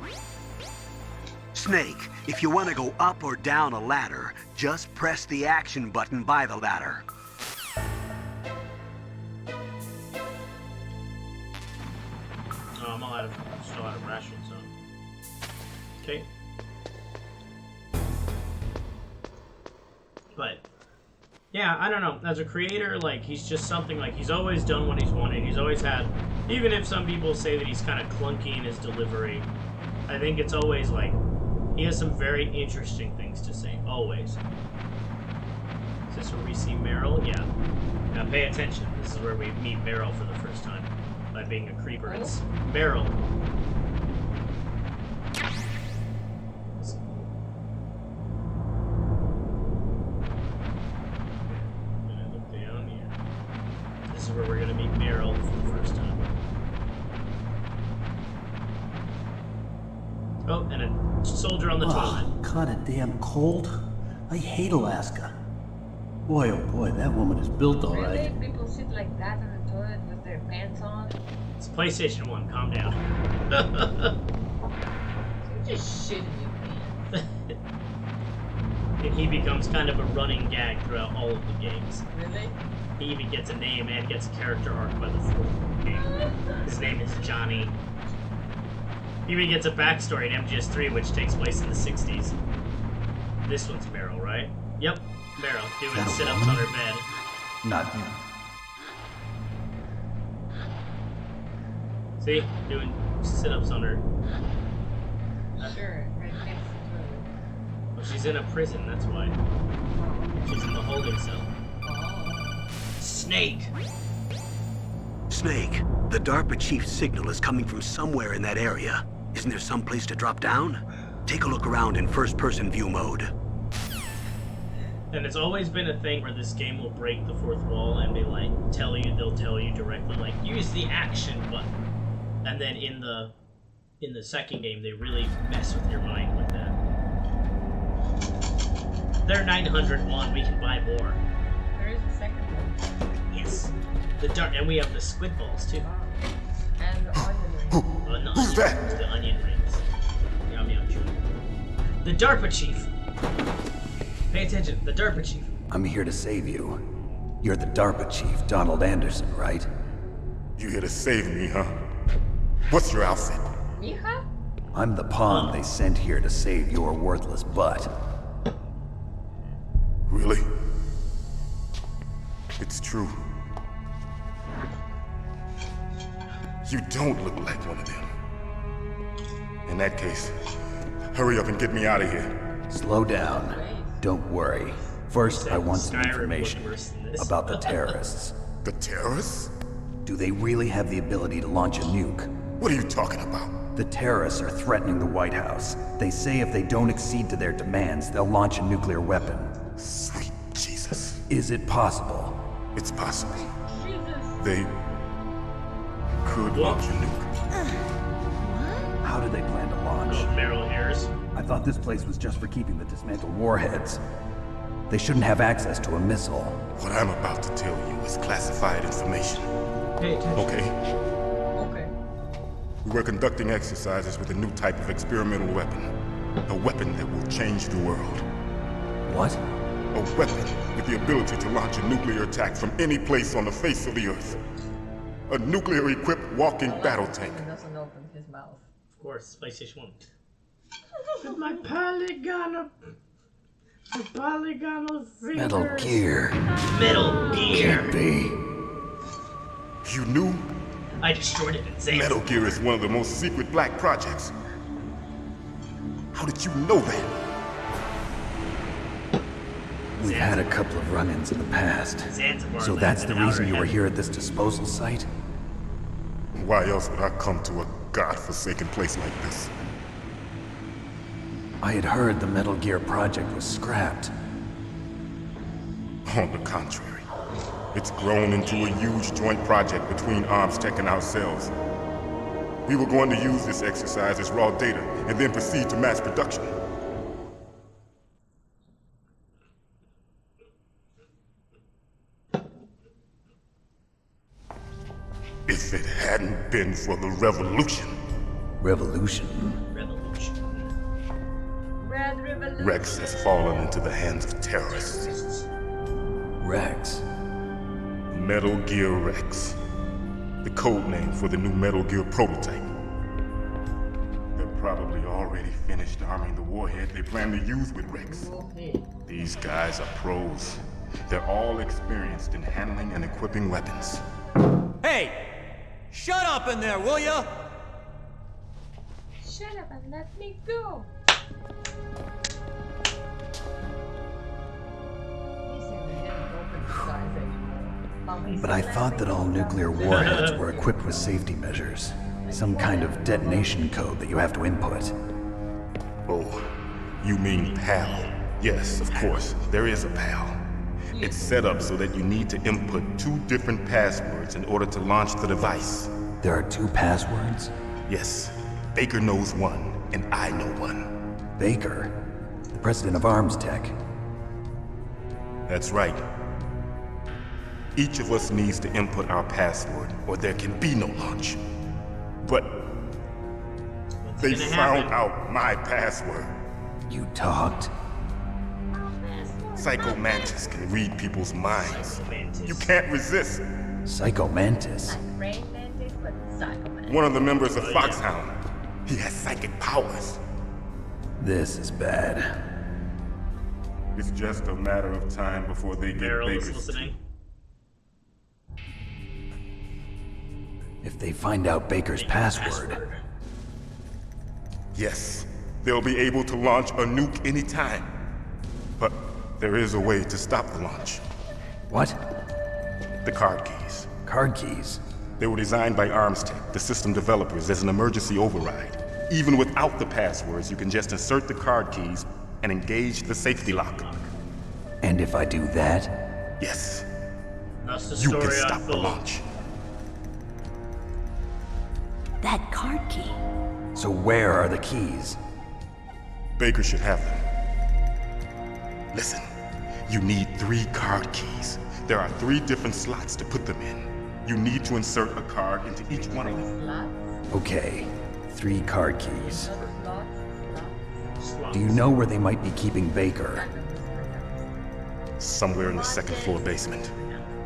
Snake, if you want to go up or down a ladder, just press the action button by the ladder. Oh, I'm still out of rations, so. Okay. But, yeah, I don't know. As a creator, like, he's just something, like, he's always done what he's wanted. He's always had, even if some people say that he's kind of clunky in his delivery, I think it's always, like, he has some very interesting things to say. Always. Is this where we see Meryl? Yeah. Now pay attention. This is where we meet Meryl for the first time. By being a creeper. It's Meryl. Gonna look down here. This is where we're gonna meet Meryl for the first time. Oh, and a soldier on the toilet. Kinda damn cold. I hate Alaska. Boy, oh boy, that woman is built all right. Really? People sit like that in the toilet with their pants on? It's PlayStation 1, calm down. You're just shitting your pants. And he becomes kind of a running gag throughout all of the games. Really? He even gets a name and gets a character arc by the fourth game. His name is Johnny. He even gets a backstory in MGS3, which takes place in the 60s. This one's Meryl, right? Yep, Meryl, doing sit-ups on her bed. Not him. See? Doing sit-ups on her. Sure, right next to the toilet. Well, she's in a prison, that's why. She's in the holding cell. Oh. Snake! Snake, the DARPA chief's signal is coming from somewhere in that area. Isn't there some place to drop down? Take a look around in first-person view mode. And it's always been a thing where this game will break the fourth wall and they'll tell you directly, like, use the action button. And then in the second game, they really mess with your mind with that. They're 901, we can buy more. There is a second one. Yes. And we have the squid balls, too. And the onion rings. Who's that? The onion rings. Yum yum choo. The DARPA chief! Pay attention, the DARPA chief. I'm here to save you. You're the DARPA chief, Donald Anderson, right? You here to save me, huh? What's your outfit? Mija? I'm the pawn they sent here to save your worthless butt. Really? It's true. You don't look like one of them. In that case, hurry up and get me out of here. Slow down. Don't worry. First, I want some information about the terrorists. The terrorists? Do they really have the ability to launch a nuke? What are you talking about? The terrorists are threatening the White House. They say if they don't accede to their demands, they'll launch a nuclear weapon. Sweet Jesus. Is it possible? It's possible. Jesus. They could launch a nuke. How do they plan to launch? Meryl Harris. I thought this place was just for keeping the dismantled warheads. They shouldn't have access to a missile. What I'm about to tell you is classified information. Pay attention. Okay? Okay. We were conducting exercises with a new type of experimental weapon. A weapon that will change the world. What? A weapon with the ability to launch a nuclear attack from any place on the face of the Earth. A nuclear-equipped walking battle tank. He doesn't open his mouth. Of course, PlayStation 1. With my polygonal fingers. Metal Gear. Metal Gear. Can't be. You knew? I destroyed it in Zanzibar. Metal Gear is one of the most secret black projects. How did you know that? We've had a couple of run-ins in the past. Zanzibar So that's the reason you were here at this disposal site? Why else would I come to a godforsaken place like this? I had heard the Metal Gear project was scrapped. On the contrary, it's grown into a huge joint project between Arms Tech and ourselves. We were going to use this exercise as raw data and then proceed to mass production. If it hadn't been for the revolution. Revolution? Red Revolution. Rex has fallen into the hands of terrorists. Rex? Metal Gear Rex. The code name for the new Metal Gear prototype. They're probably already finished arming the warhead they plan to use with Rex. These guys are pros. They're all experienced in handling and equipping weapons. Hey! Shut up in there, will ya? Shut up and let me go. But I thought that all nuclear warheads were equipped with safety measures. Some kind of detonation code that you have to input. Oh, you mean PAL? Yes, of course, there is a PAL. It's set up so that you need to input 2 different passwords in order to launch the device. There are 2 passwords? Yes. Baker knows one, and I know one. Baker? The president of Arms Tech? That's right. Each of us needs to input our password, or there can be no launch. But they found out my password. You talked? Psycho Mantis can read people's minds. You can't resist. Psycho Mantis? Brain Mantis, but Psycho Mantis. One of the members of Foxhound. He has psychic powers. This is bad. It's just a matter of time before they get Baker's. Listening. If they find out Baker's password. Yes, they'll be able to launch a nuke anytime. But there is a way to stop the launch. What? The card keys. Card keys? They were designed by Arms Tech, the system developers, as an emergency override. Even without the passwords, you can just insert the card keys and engage the safety lock. And if I do that? Yes. That's the you story can stop the unfold. launch. That card key. So where are the keys? Baker should have them. Listen, you need 3 card keys. There are 3 different slots to put them in. You need to insert a card into each one of them. Okay, 3 card keys. Do you know where they might be keeping Baker? Somewhere in the 2nd floor basement.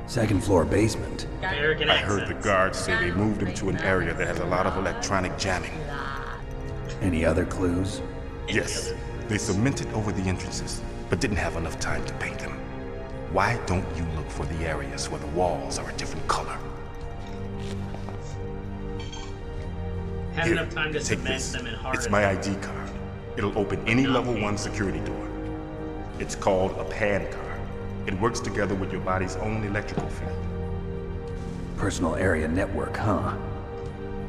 2nd floor basement? I heard the guards say they moved him to an area that has a lot of electronic jamming. Any other clues? Yes, they cemented over the entrances, but didn't have enough time to paint them. Why don't you look for the areas where the walls are a different color? Have Here, enough time to take cement this. them in hard. It's my ID card. It'll open any level 1 security door. It's called a PAN card. It works together with your body's own electrical field. Personal area network, huh?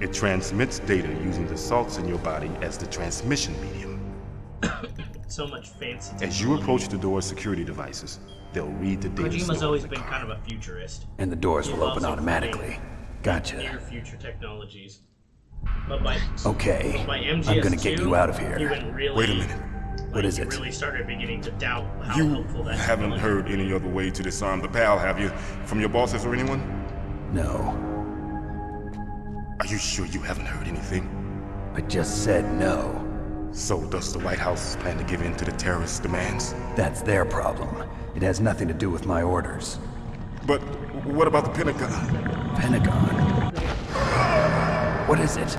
It transmits data using the salts in your body as the transmission medium. So much fancy. As you approach the door's security devices, they'll read the data. Kojima's always been kind of a futurist. And the doors He's will open also automatically. Gotcha. Near future technologies. But by Okay, by I'm MGS2, gonna get you out of he here. went really, Wait a minute. What is you it? really started beginning to doubt how You helpful that haven't technology heard any other way to disarm the PAL, have you? From your bosses or anyone? No. Are you sure you haven't heard anything? I just said no. So does the White House plan to give in to the terrorists' demands? That's their problem. It has nothing to do with my orders. But what about the Pentagon? Pentagon? What is it?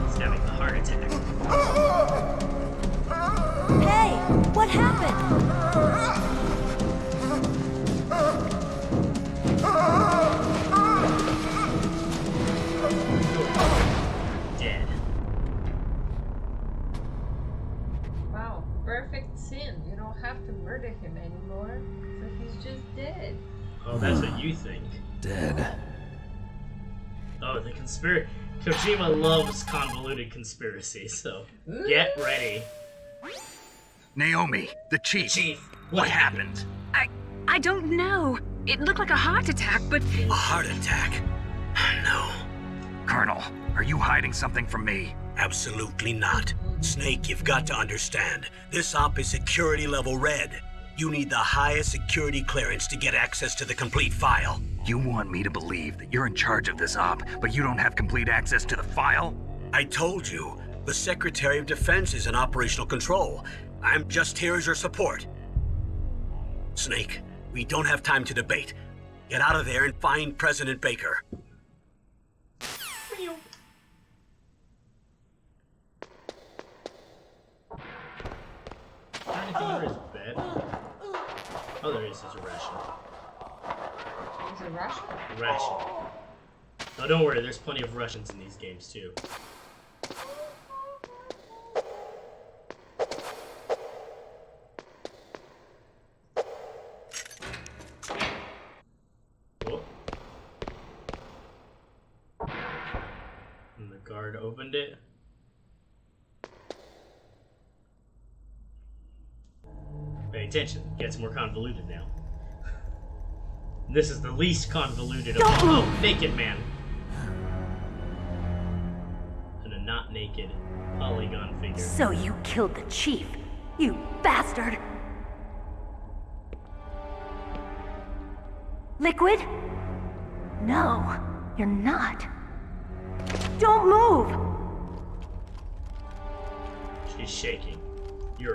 He's having a heart attack. Hey, what happened? Dead. Wow, perfect sin. You don't have to murder him anymore, so he's just dead. Oh, that's what you think. Dead. Oh, the conspiracy. Kojima loves convoluted conspiracies, so get ready. Naomi, the chief. What happened? I don't know. It looked like a heart attack, but... A heart attack? No. Colonel, are you hiding something from me? Absolutely not. Snake, you've got to understand. This op is security level red. You need the highest security clearance to get access to the complete file. You want me to believe that you're in charge of this op, but you don't have complete access to the file? I told you, the Secretary of Defense is in operational control. I'm just here as your support. Snake, we don't have time to debate. Get out of there and find President Baker. Anything under his bed? Oh, there is. There's a ration. Is it Russian? Ration. No, don't worry. There's plenty of Russians in these games too. Oh. And the guard opened it. Pay attention. It gets more convoluted now. This is the least convoluted of all. Oh, naked man. And a not naked polygon figure. So you killed the chief, you bastard! Liquid? No, you're not. Don't move! She's shaking.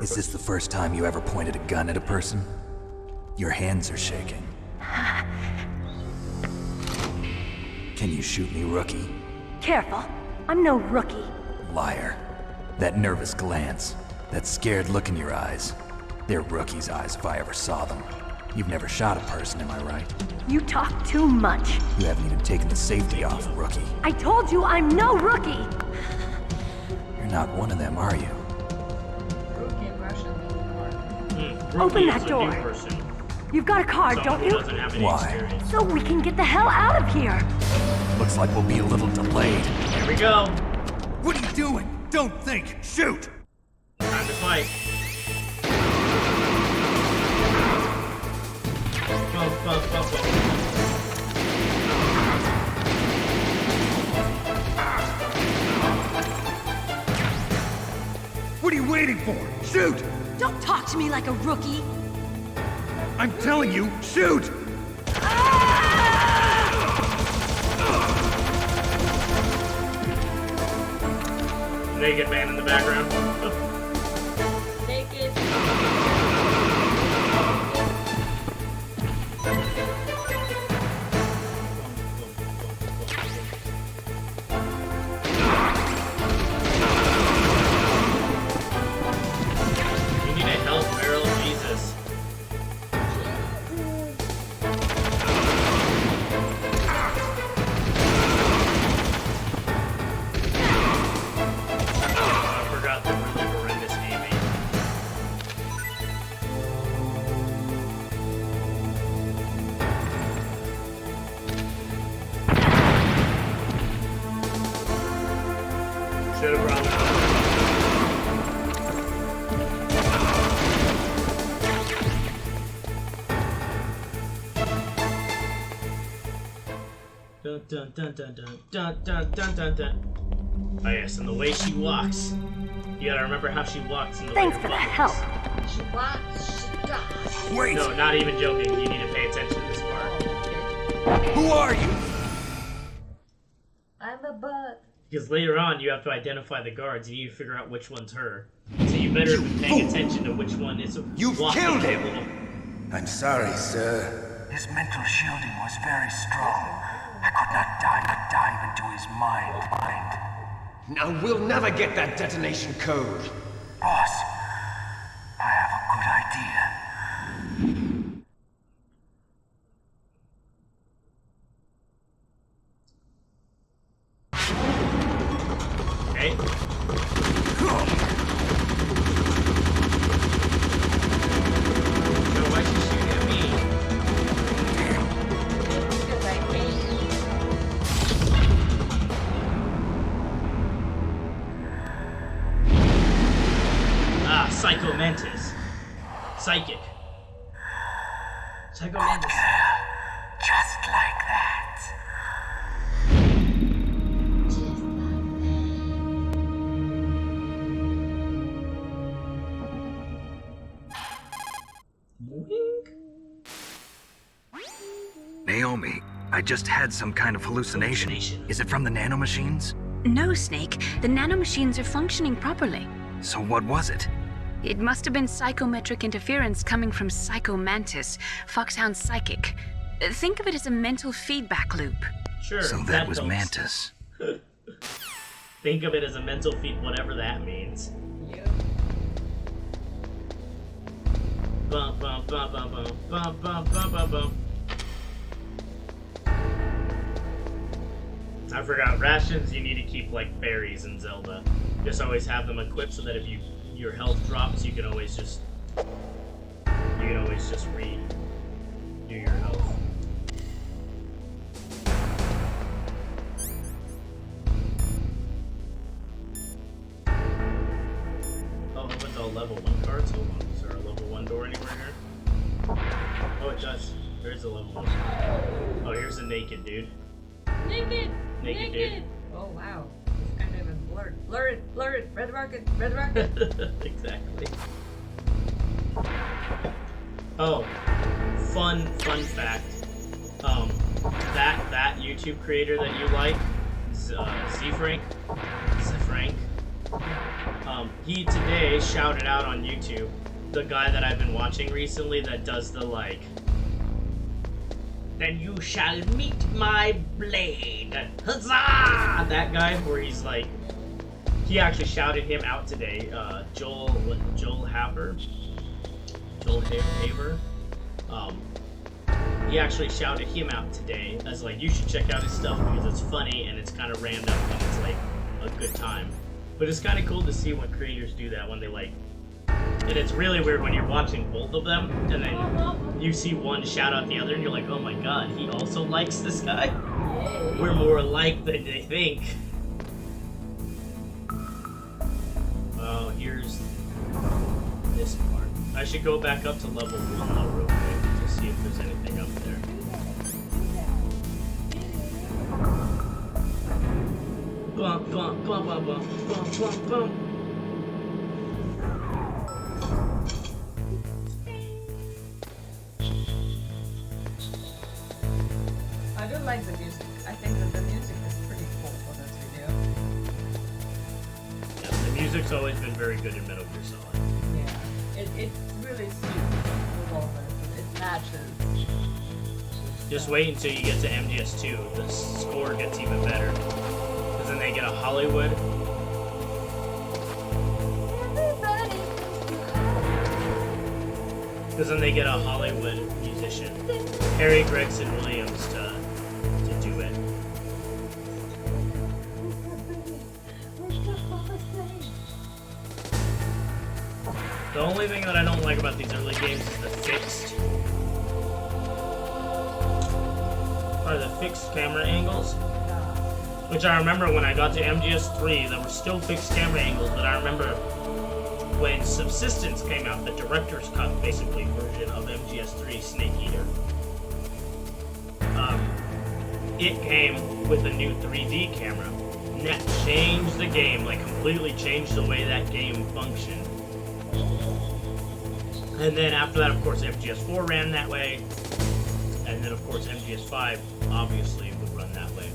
Is this the first time you ever pointed a gun at a person? Your hands are shaking. Can you shoot me, rookie? Careful, I'm no rookie. Liar. That nervous glance, that scared look in your eyes. They're rookie's eyes if I ever saw them. You've never shot a person, am I right? You talk too much. You haven't even taken the safety off, rookie. I told you I'm no rookie! You're not one of them, are you? Rookie Russian anymore. Open that door. You've got a card, don't you? Why? So we can get the hell out of here! Looks like we'll be a little delayed. Here we go. What are you doing? Don't think! Shoot! Time to fight. Bump, bump, bump, bump. What are you waiting for? Shoot! Don't talk to me like a rookie! I'm telling you, shoot! Naked man in the background. Naked. You need a health barrel, Jesus. I forgot the Dun dun dun dun dun dun dun dun dun. Oh yes, and the way she walks. You gotta remember how she walks. And the Thanks way for the walks. help. She walks, she does. Wait! No, not even joking. You need to pay attention to this part. Who are you? I'm a bug. Because later on, you have to identify the guards, and you need to figure out which one's her. So you better be paying attention to which one is. You've killed him. I'm sorry, sir. His mental shielding was very strong. I could not dive into his mind. Now we'll never get that detonation code. Boss, I have a good idea. Okay. So why'd you shoot at me? Because I hate you. Ah, Psycho Mantis. Psychic. Psycho Mantis. Just like that. Naomi, I just had some kind of hallucination. Is it from the nanomachines? No, Snake. The nanomachines are functioning properly. So what was it? It must have been psychometric interference coming from Psycho Mantis, Foxhound's psychic. Think of it as a mental feedback loop. Sure. So that was helps. Mantis. Think of it as a mental feat, whatever that means. Bum bum bum bum bum bum bum bum bum bum. I forgot, rations you need to keep like berries in Zelda. Just always have them equipped so that if your health drops, you can always just redo your health. Oh, opened all level 1 cards? Hold on, is there a level 1 door anywhere here? Oh, it does. There's a level 1. Oh, here's a naked dude. Naked! Naked dude. Oh wow. It's kind of a blurred. Blur it! Red rocket! Red rocket! Exactly. Oh, fun fact. That YouTube creator that you like, Zfrank, he today shouted out on YouTube the guy that I've been watching recently that does the like, then you shall meet my blade, huzzah! That guy where he's like, he actually shouted him out today. Joel Haver. He actually shouted him out today as like, you should check out his stuff because it's funny and it's kind of random and it's like a good time. But it's kind of cool to see when creators do that, when they like, and it's really weird when you're watching both of them and then you see one shout out the other and you're like, oh my god, he also likes this guy? We're more alike than they think. Oh, here's this part. I should go back up to level 1 though real quick to see if there's anything up there. Bump, bump, bump, bump, bump, bump, bump, bump. I do like the music. I think that the music is pretty cool for this video. Yeah, the music's always been very good in Metal Gear Solid. Yeah. It really suits Revolver. It matches. Just wait until you get to MGS2. The score gets even better. Because then they get a Hollywood. Because then they get a Hollywood musician, Harry Gregson Williams, to do it. The only thing that I don't like about these early games is the fixed camera angles. Which I remember when I got to MGS3, there were still fixed camera angles, but I remember when Subsistence came out, the director's cut, basically, version of MGS3 Snake Eater. it came with a new 3D camera. And that changed the game, like completely changed the way that game functioned. And then after that, of course, MGS4 ran that way. And then, of course, MGS5 obviously would run that way.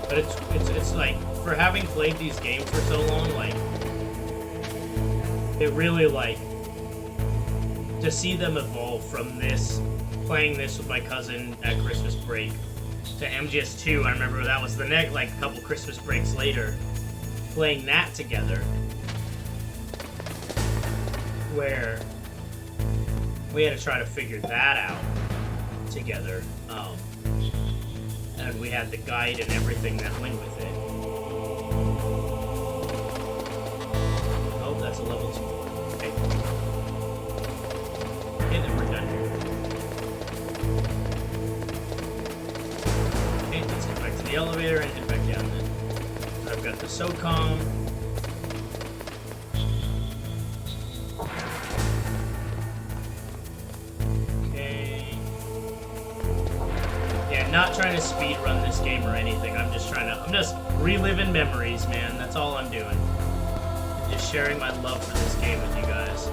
But it's like, for having played these games for so long, like, it really, like, to see them evolve from this, playing this with my cousin at Christmas break, to MGS2, I remember that was the next, like, a couple Christmas breaks later, playing that together, where we had to try to figure that out together, and we had the guide and everything that went with it. Oh, that's a level 2. Okay. Okay, then we're done here. Okay, let's get back to the elevator and head back down then. I've got the SOCOM. Not trying to speed run this game or anything. I'm just reliving memories, man. That's all I'm doing. Just sharing my love for this game with you guys.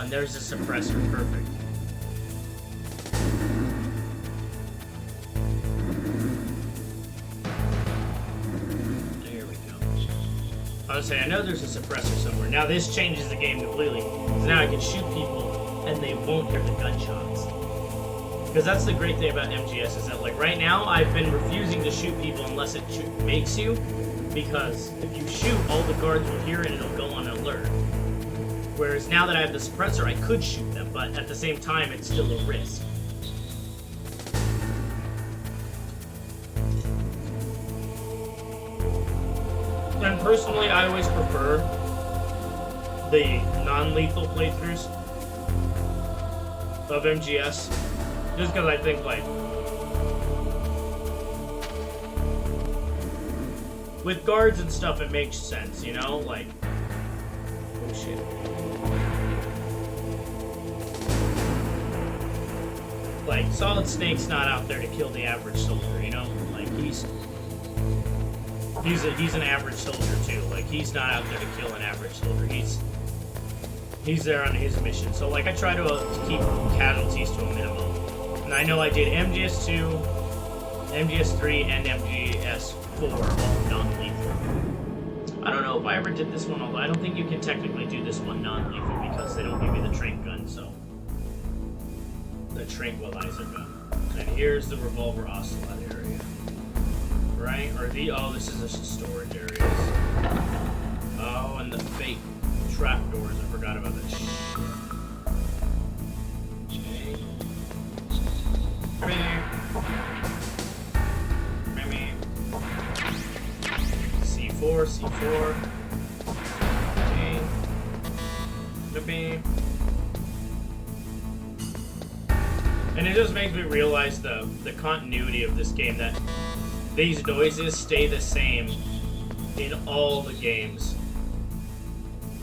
There's a suppressor, perfect. There we go. I was saying, I know there's a suppressor somewhere. Now this changes the game completely. So now I can shoot people and they won't hear the gunshots. Because that's the great thing about MGS is that, like, right now I've been refusing to shoot people unless it makes you. Because if you shoot, all the guards will hear it and it'll go on alert. Whereas now that I have the suppressor, I could shoot them, but at the same time, it's still a risk. And personally, I always prefer the non-lethal playthroughs of MGS, just because I think, like, with guards and stuff, it makes sense, you know? Like, oh shit. Like, Solid Snake's not out there to kill the average soldier, you know? Like, he's an average soldier too. Like, he's not out there to kill an average soldier. He's there on his mission. So, like, I try to keep casualties to a minimum. And I know I did MGS2, MGS3, and MGS4 all non-lethal. I don't know if I ever did this one, although I don't think you can technically do this one non-lethal because they don't give you the trank gun, so. The tranquilizer gun. And here's the Revolver Ocelot area. Right? Or oh, this is just the storage areas. Oh, and the fake trapdoors. I forgot about that shit. C4, C4. Okay. And it just makes me realize the continuity of this game, that these noises stay the same in all the games.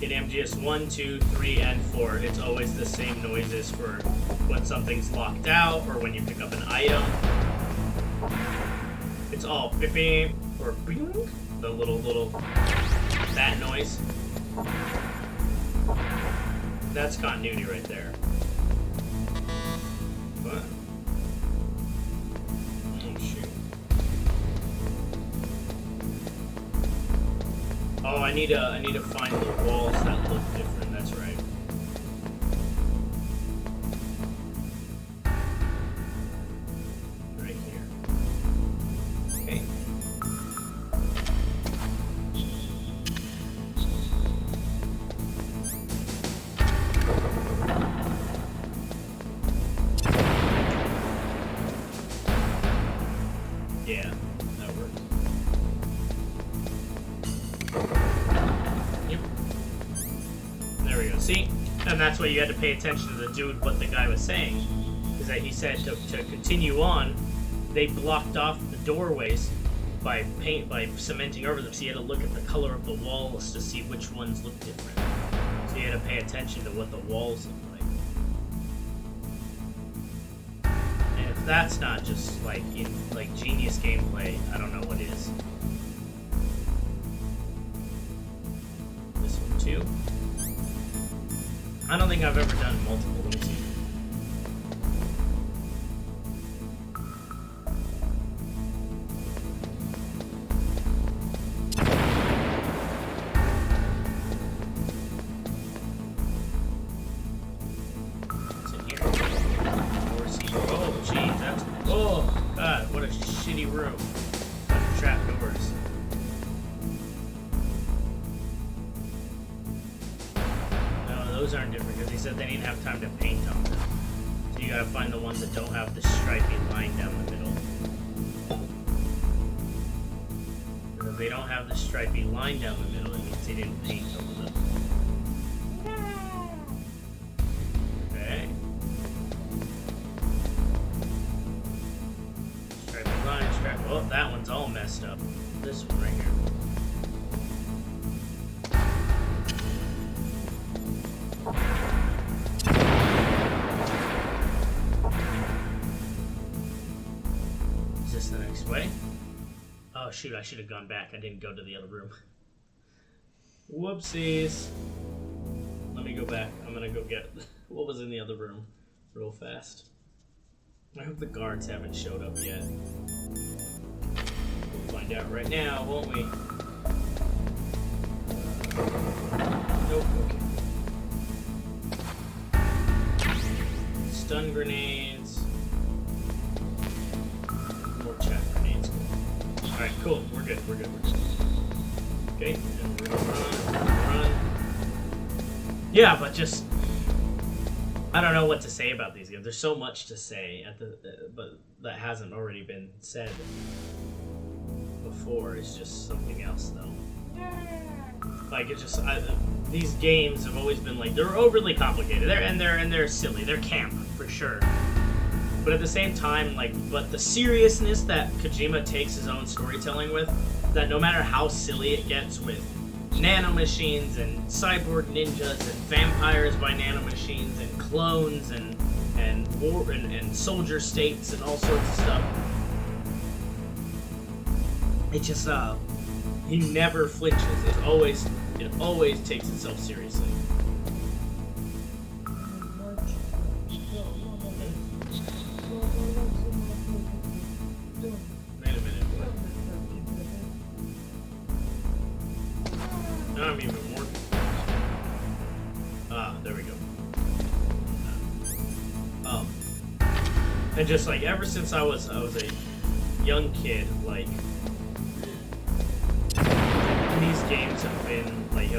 In MGS 1, 2, 3, and 4, it's always the same noises for when something's locked out or when you pick up an item. It's all beep beep or bing, the little that noise. That's continuity right there. What? Oh shoot. Oh, I need to find the walls that look different. That's right. Right here. Okay. Yeah, that works. Yep. There we go. See? And that's why you had to pay attention to the dude, what the guy was saying. Is that he said to continue on, they blocked off the doorways by cementing over them. So you had to look at the color of the walls to see which ones look different. So you had to pay attention to what the walls look like. And if that's not just like genius gameplay, I don't know what is. This one too. I don't think I've ever done multiple. Let me see. What's in here? Oh, geez, that's... Oh, God, what a shitty room. Bunch of trap doors. Those aren't different because he said they didn't have time to paint on them. So you gotta find the ones that don't have the stripy line down the middle. And if they don't have the stripy line down the middle, it means they didn't paint over them. Okay. Stripy line, stripy. Oh, that one's all messed up. This one right here. Is this the next way? Oh shoot, I should have gone back. I didn't go to the other room. Whoopsies. Let me go back. I'm gonna go get what was in the other room real fast. I hope the guards haven't showed up yet. We'll find out right now, won't we? Nope, okay. Stun grenades. More chat grenades. Alright, cool. We're good. Okay, and we're gonna run. Yeah, but just... I don't know what to say about these games. There's so much to say, but that hasn't already been said before. It's just something else, though. Like, it's just... these games have always been like... They're overly complicated. They're silly. They're camp, for sure. But at the same time, like, but the seriousness that Kojima takes his own storytelling with, that no matter how silly it gets with nanomachines and cyborg ninjas and vampires by nanomachines and clones and war and soldier states and all sorts of stuff, it just he never flinches. It always takes itself seriously. Wait a minute, what? Now I'm even more confused. Ah, there we go. And just like ever since I was a young kid, like these games have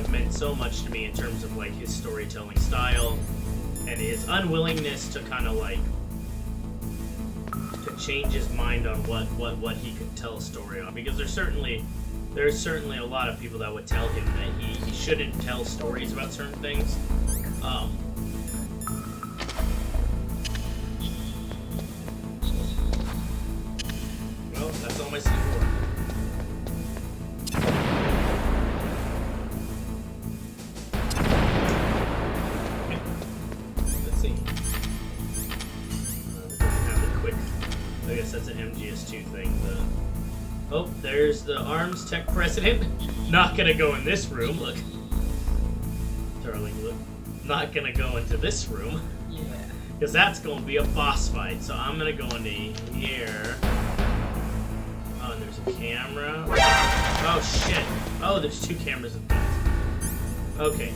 meant so much to me in terms of like his storytelling style and his unwillingness to kind of like to change his mind on what he could tell a story on, because there's certainly a lot of people that would tell him that he shouldn't tell stories about certain things. Well, that's all my C4. I guess that's an MGS2 thing. Oh, there's the arms tech president. Not gonna go in this room. Look, darling, look. Not gonna go into this room. Yeah. Because that's gonna be a boss fight. So I'm gonna go into here. Oh, and there's Camera. Oh shit. Oh, there's 2 cameras in that. Okay.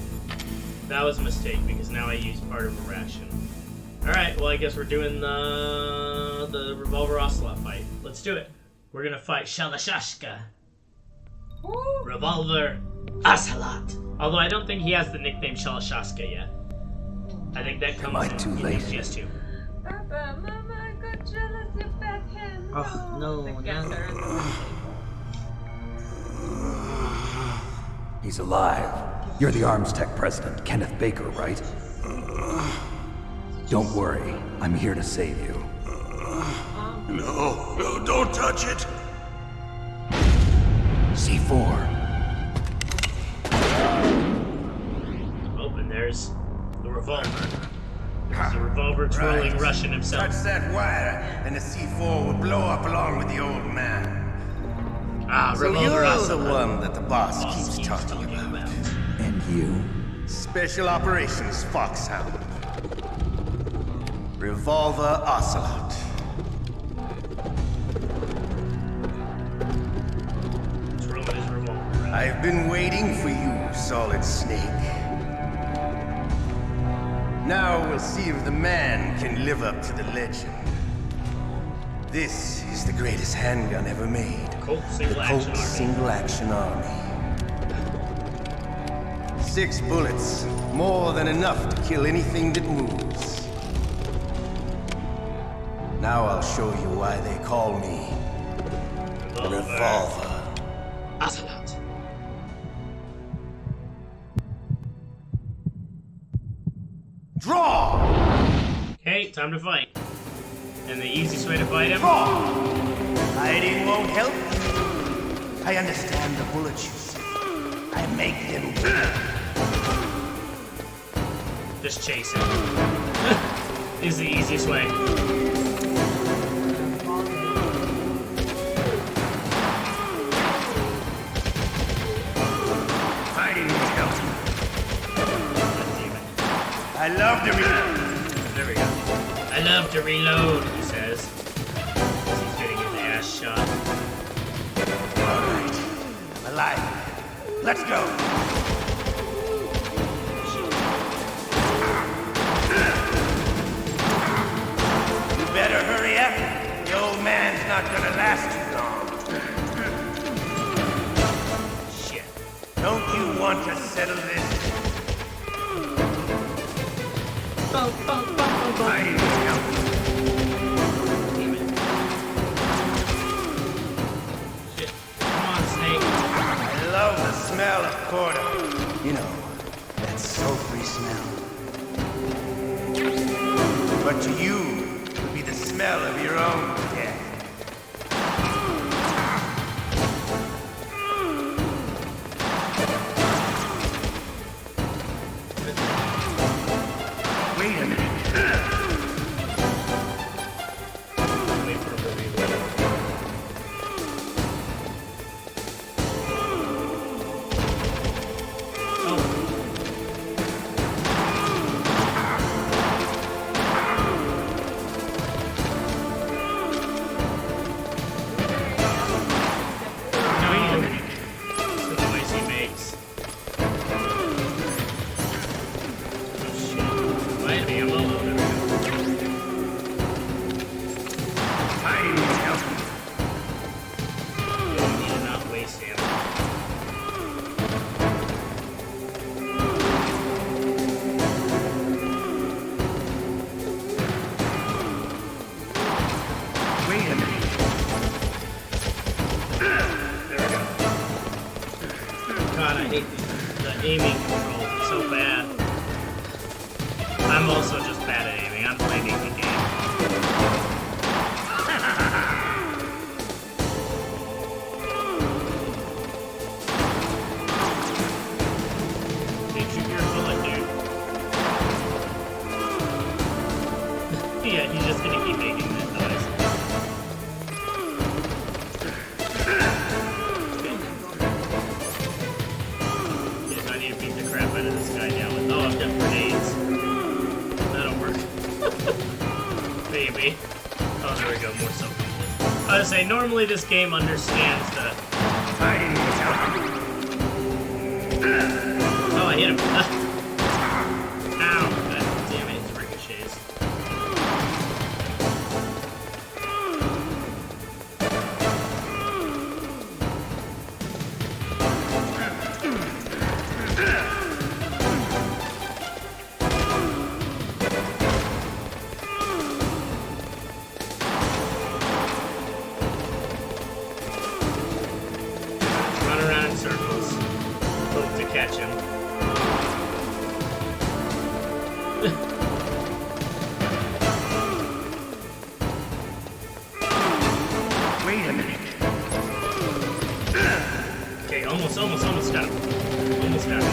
That was a mistake because now I used part of a ration. Alright, well I guess we're doing the Revolver Ocelot fight. Let's do it. We're gonna fight Shalashashka. Revolver Ocelot. Although I don't think he has the nickname Shalashashka yet. I think that comes in PS2. Papa, Mama, I got jealous of Batman. Oh, no. He's alive. You're the Arms Tech president, Kenneth Baker, right? Don't worry. I'm here to save you. No, don't touch it. C4. Oh, and there's the revolver. There's the revolver twirling Russian himself. Touch that wire, and the C4 will blow up along with the old man. Ah, so Revolver you're Ocelot. the one that the boss keeps talking about. And you? Special Operations Foxhound. Revolver Ocelot. Twirling his revolver. I've been waiting for you, Solid Snake. Now we'll see if the man can live up to the legend. This is the greatest handgun ever made. Colt The Single Action Army. 6 bullets, more than enough to kill anything that moves. Now I'll show you why they call me Revolver Ocelot. Draw! Okay, time to fight. And the easiest way to fight him? Hiding won't help. I understand the bullets you see. I make them Just chase him. Is the easiest way. Hiding won't help. I love to reload. There we go. I love to reload, he says. As he's getting his ass shot. Alright. I'm alive. Let's go. You better hurry up. The old man's not gonna last too long. Shit. Don't you want to settle this? I need help. Shit. Come on, Snake. I love the smell of quarter. You know, that sulfury smell. But to you, it would be the smell of your own death. Wait a minute. Wait for him to reload. God, I hate the aiming control. It's so bad. I'm also just bad at aiming. I'm playing the game. Hey, shoot your bullet, dude. Yeah, he's just gonna keep making that noise. Yes, I need to beat the crap out of this guy down with. Oh, I've got grenades. That'll work. Maybe. Oh, there we go. More something. about to say, normally this game understands the... Oh, I hit him. Ow. God damn it, it ricochets. Run around in circles. Hope to catch him. Wait a minute. Okay, almost got him. Almost got him.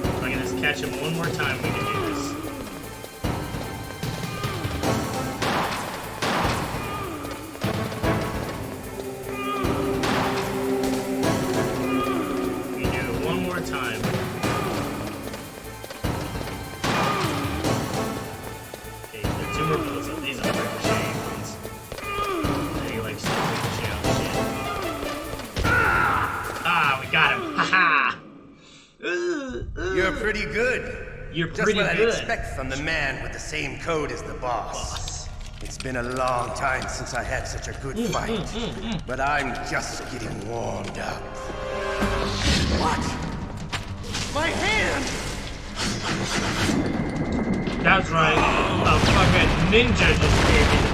If I can just catch him one more time, we can do this. We do it one more time. Okay, there are two more bullets. These are ricocheting ones. He likes to ricochet on shit. Ah, we got him. Haha! You're pretty good. You're Just pretty what good. I'd expect from the man with the same code as the boss. It's been a long time since I had such a good fight, but I'm just getting warmed up. What? My hand! That's right. A fucking ninja just came into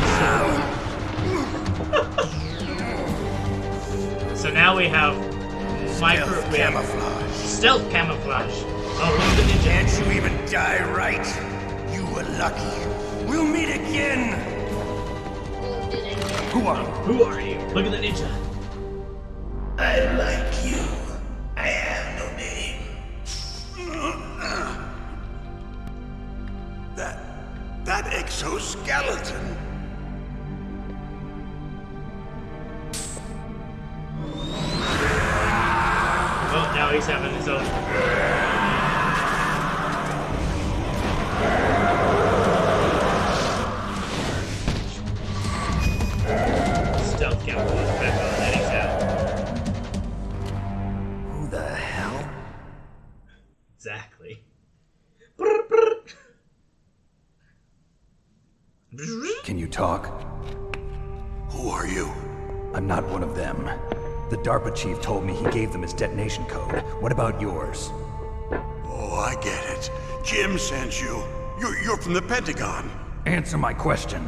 the So now we have stealth camouflage. Oh, look at the ninja. Can't you even die right? You were lucky. We'll meet again. Who are you? Look at the ninja. I like you. I have no name. That exoskeleton. Oh, now he's having his own. Stealth camouflage back on, and he's out. Who the hell? Exactly. Can you talk? Who are you? I'm not one of them. The DARPA chief told me he gave them his detonation code. What about yours? Oh, I get it. Jim sent you. You're from the Pentagon. Answer my question.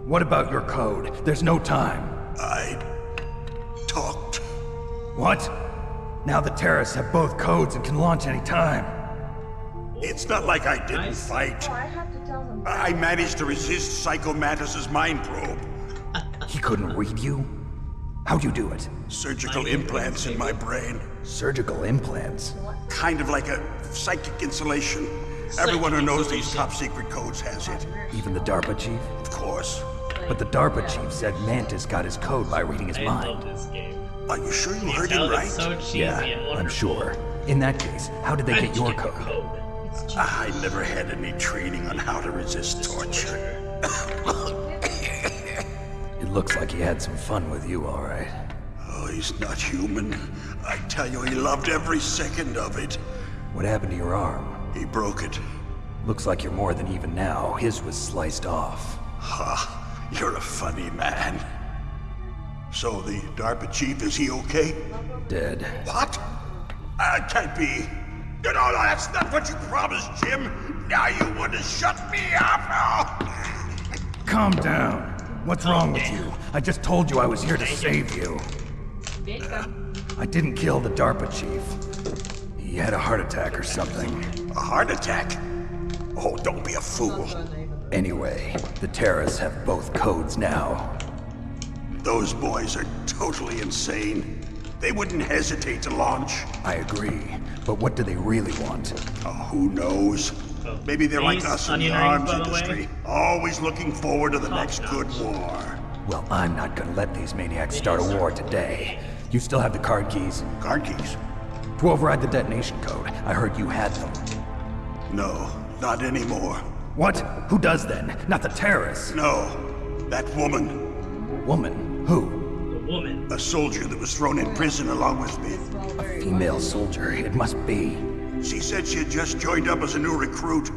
What about your code? There's no time. I talked. What? Now the terrorists have both codes and can launch any time. It's not like I didn't fight. I managed to resist Psycho Mantis's mind probe. He couldn't read you? How'd you do it? Surgical implants in my brain. Surgical implants? Kind of like a psychic insulation. Everyone who knows these top secret codes has it. Even the DARPA chief? Of course. But the DARPA chief said Mantis got his code by reading his mind. Are you sure you heard him right? Yeah, I'm sure. In that case, how did they get your code? I never had any training on how to resist torture. It looks like he had some fun with you, all right. Oh, he's not human. I tell you, he loved every second of it. What happened to your arm? He broke it. Looks like you're more than even now. His was sliced off. Ha, you're a funny man. So the DARPA chief, is he okay? Dead. What? Can't be. No, that's not what you promised, Jim. Now you want to shut me up? Calm down. What's wrong with you? I just told you I was here to save you. I didn't kill the DARPA chief. He had a heart attack or something. A heart attack? Oh, don't be a fool. Anyway, the terrorists have both codes now. Those boys are totally insane. They wouldn't hesitate to launch. I agree. But what do they really want? Oh, who knows? Maybe they're like us in the arms industry. Always looking forward to the next good war. Well, I'm not gonna let these maniacs start a war today. You still have the card keys? Card keys? To override the detonation code. I heard you had them. No, not anymore. What? Who does then? Not the terrorists? No, that woman. Woman? Who? The woman. A soldier that was thrown in prison along with me. A female soldier. It must be. She said she had just joined up as a new recruit.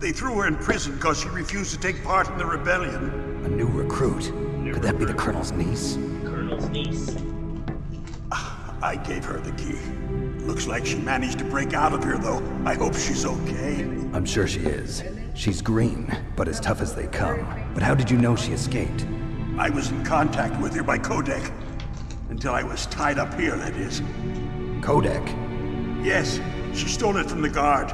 They threw her in prison because she refused to take part in the rebellion. A new recruit? Could that be the Colonel's niece? Colonel's niece. I gave her the key. Looks like she managed to break out of here, though. I hope she's okay. I'm sure she is. She's green, but as tough as they come. But how did you know she escaped? I was in contact with her by codec. Until I was tied up here, that is. Codec? Yes, she stole it from the guard.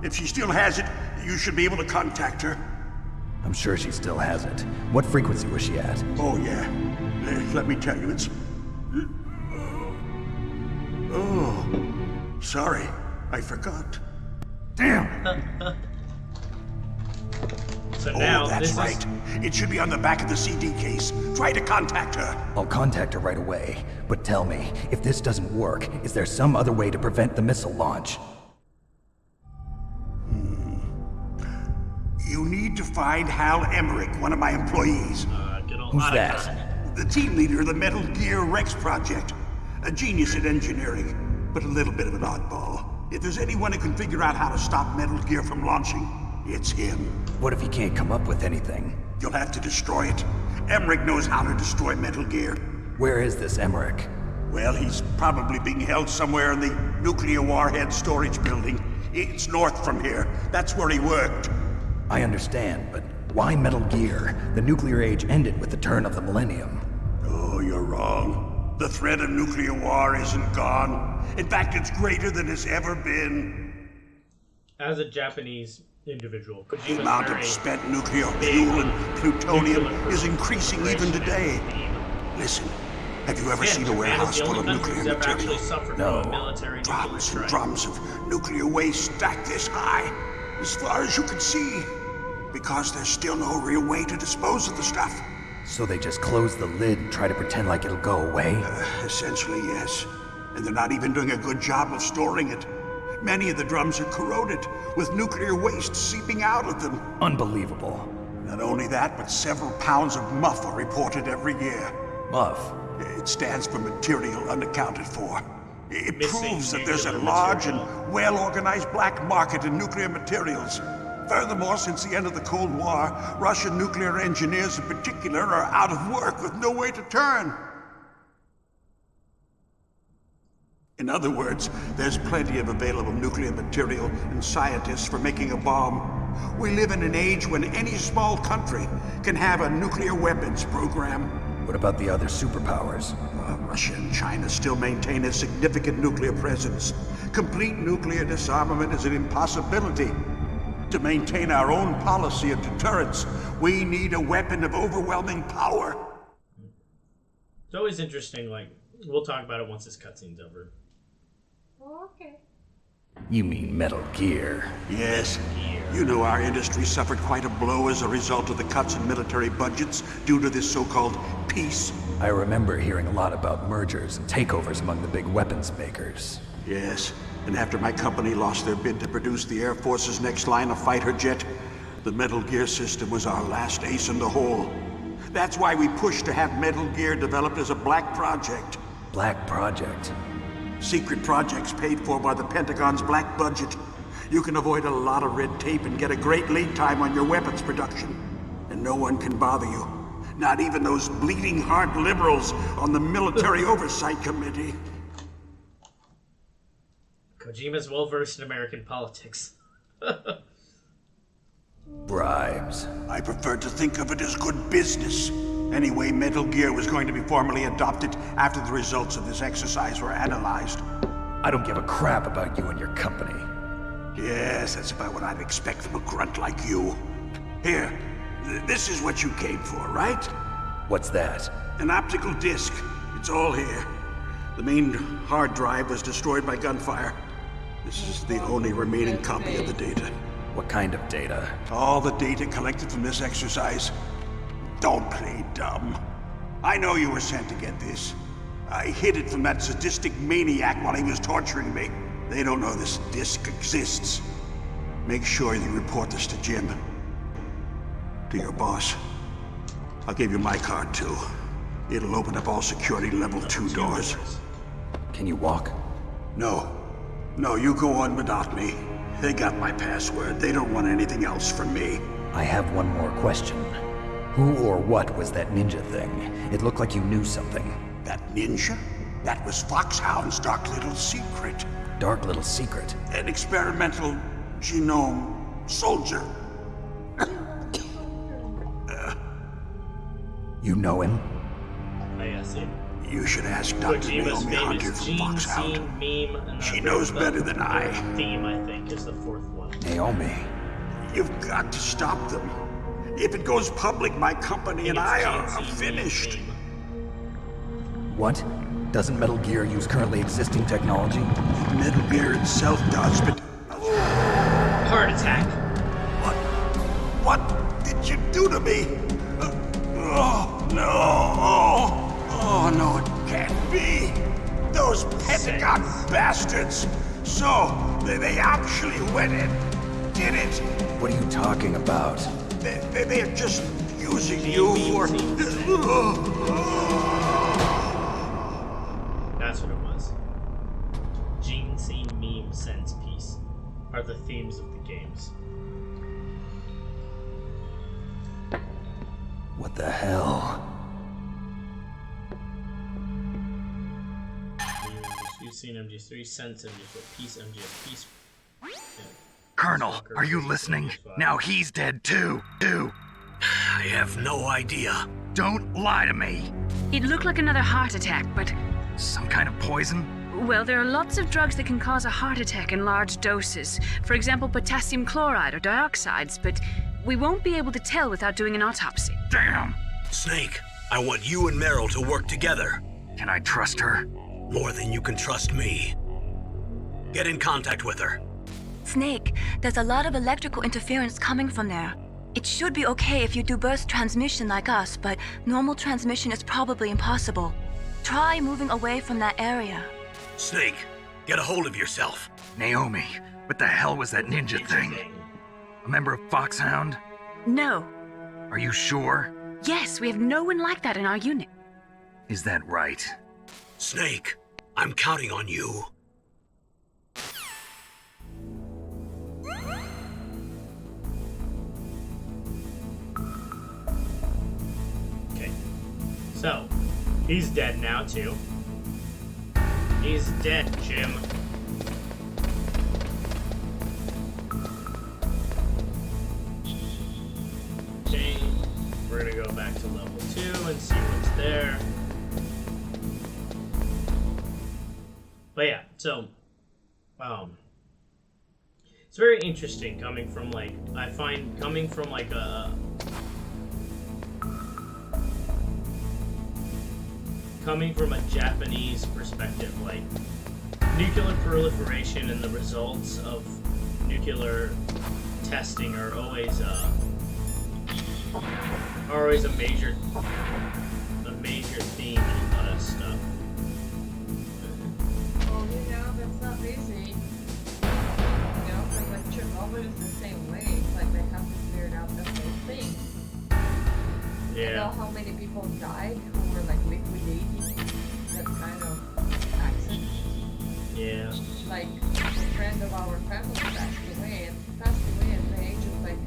If she still has it, you should be able to contact her. I'm sure she still has it. What frequency was she at? Oh, yeah. Let me tell you, it's... Oh, sorry. I forgot. Damn! So now, that's right. It should be on the back of the CD case. Try to contact her. I'll contact her right away. But tell me, if this doesn't work, is there some other way to prevent the missile launch? You need to find Hal Emmerich, one of my employees. Who's that? The team leader of the Metal Gear Rex project. A genius at engineering, but a little bit of an oddball. If there's anyone who can figure out how to stop Metal Gear from launching, it's him. What if he can't come up with anything? You'll have to destroy it. Emmerich knows how to destroy Metal Gear. Where is this Emmerich? Well, he's probably being held somewhere in the nuclear warhead storage building. It's north from here. That's where he worked. I understand, but why Metal Gear? The nuclear age ended with the turn of the millennium. Oh, you're wrong. The threat of nuclear war isn't gone. In fact, it's greater than it's ever been. As a Japanese individual, the amount of spent nuclear fuel and plutonium is increasing even today. Listen, have you ever seen a warehouse full of nuclear material? No. Drums and drums of nuclear waste stacked this high, as far as you can see, because there's still no real way to dispose of the stuff. So they just close the lid and try to pretend like it'll go away? Essentially, yes. And they're not even doing a good job of storing it. Many of the drums are corroded, with nuclear waste seeping out of them. Unbelievable. Not only that, but several pounds of MUF are reported every year. MUF? It stands for material unaccounted for. It proves that there's a large and well-organized black market in nuclear materials. Furthermore, since the end of the Cold War, Russian nuclear engineers in particular are out of work with no way to turn. In other words, there's plenty of available nuclear material and scientists for making a bomb. We live in an age when any small country can have a nuclear weapons program. What about the other superpowers? Russia and China still maintain a significant nuclear presence. Complete nuclear disarmament is an impossibility. To maintain our own policy of deterrence, we need a weapon of overwhelming power. It's always interesting, like, we'll talk about it once this cutscene's over. Okay. You mean Metal Gear? Yes. You know our industry suffered quite a blow as a result of the cuts in military budgets due to this so-called peace. I remember hearing a lot about mergers and takeovers among the big weapons makers. Yes, and after my company lost their bid to produce the Air Force's next line of fighter jet, the Metal Gear system was our last ace in the hole. That's why we pushed to have Metal Gear developed as a black project. Black project? Secret projects paid for by the Pentagon's black budget. You can avoid a lot of red tape and get a great lead time on your weapons production. And no one can bother you. Not even those bleeding heart liberals on the Military Oversight Committee. Kojima's well-versed in American politics. Bribes. I prefer to think of it as good business. Anyway, Metal Gear was going to be formally adopted after the results of this exercise were analyzed. I don't give a crap about you and your company. Yes, that's about what I'd expect from a grunt like you. Here, this is what you came for, right? What's that? An optical disc. It's all here. The main hard drive was destroyed by gunfire. This is the only remaining copy of the data. What kind of data? All the data collected from this exercise. Don't play dumb. I know you were sent to get this. I hid it from that sadistic maniac while he was torturing me. They don't know this disc exists. Make sure you report this to Jim. To your boss. I'll give you my card too. It'll open up all security level 2 doors. Can you walk? No. No, you go on without me. They got my password. They don't want anything else from me. I have one more question. Who or what was that ninja thing? It looked like you knew something. That ninja? That was Foxhound's dark little secret. Dark little secret? An experimental genome soldier. You know him? Oh, yeah, see. You should ask Dr. Naomi Hunter from Foxhound. She knows better than I. Theme, I think, is the fourth one. Naomi. You've got to stop them. If it goes public, my company and I are finished. What? Doesn't Metal Gear use currently existing technology? Metal Gear itself does, but... Heart attack. What did you do to me? Oh, no. Oh, no, it can't be. Those Pentagon bastards. So, they actually went and did it. What are you talking about? They're just using you for... That's what it was. Gene scene meme sense piece are the themes of the games. What the hell? You've seen MG3, sense MG4, peace MG4, peace. Colonel, are you listening? Now he's dead too. I have no idea. Don't lie to me. It looked like another heart attack, but... Some kind of poison? Well, there are lots of drugs that can cause a heart attack in large doses. For example, potassium chloride or dioxides, but we won't be able to tell without doing an autopsy. Damn! Snake, I want you and Meryl to work together. Can I trust her? More than you can trust me. Get in contact with her. Snake, there's a lot of electrical interference coming from there. It should be okay if you do burst transmission like us, but normal transmission is probably impossible. Try moving away from that area. Snake, get a hold of yourself. Naomi, what the hell was that ninja thing? A member of Foxhound? No. Are you sure? Yes, we have no one like that in our unit. Is that right? Snake, I'm counting on you. Okay. So, he's dead now, too. He's dead, Jim. Okay, we're gonna go back to level 2 and see what's there. But yeah, so, it's very interesting coming from, like, I find coming from, like, coming from a Japanese perspective, like, nuclear proliferation and the results of nuclear testing are always a major theme in a lot of stuff. Well, you know, that's not easy. You know, because like Revolver is the same way. It's like they have to figure out the whole thing. Yeah. You know how many people died who were like liquidating that kind of accident? Yeah. Like, a friend of our family passed away at the age of like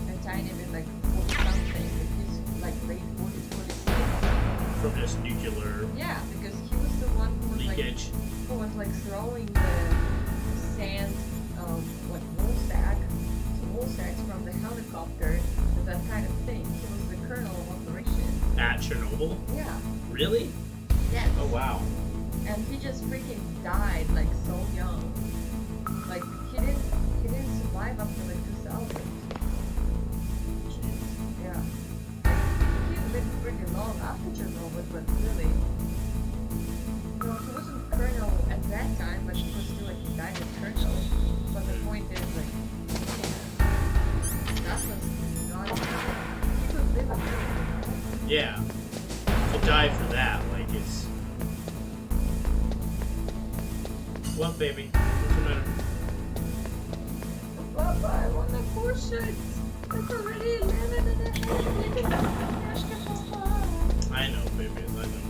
a tiny bit like 40 something. He's like late 40s, 46. From this nuclear. Yeah, because he was the one who was leakage. Who was like throwing the sand of what wool sacks from the helicopter and that kind of thing. He was the colonel of operation. At Chernobyl? Yeah. Really? Yes. Oh wow. And he just freaking died like so young. Like he didn't survive up to like 2000. Yeah. He lived pretty long after Chernobyl, but really. No, he wasn't colonel at that time, but he was still like he died as colonel. But the point is like that was not he could live a Yeah. To die for that, like it's what, baby? What's the matter? Papa, I want the portion. It's already 11 and a half. I know, baby. I know.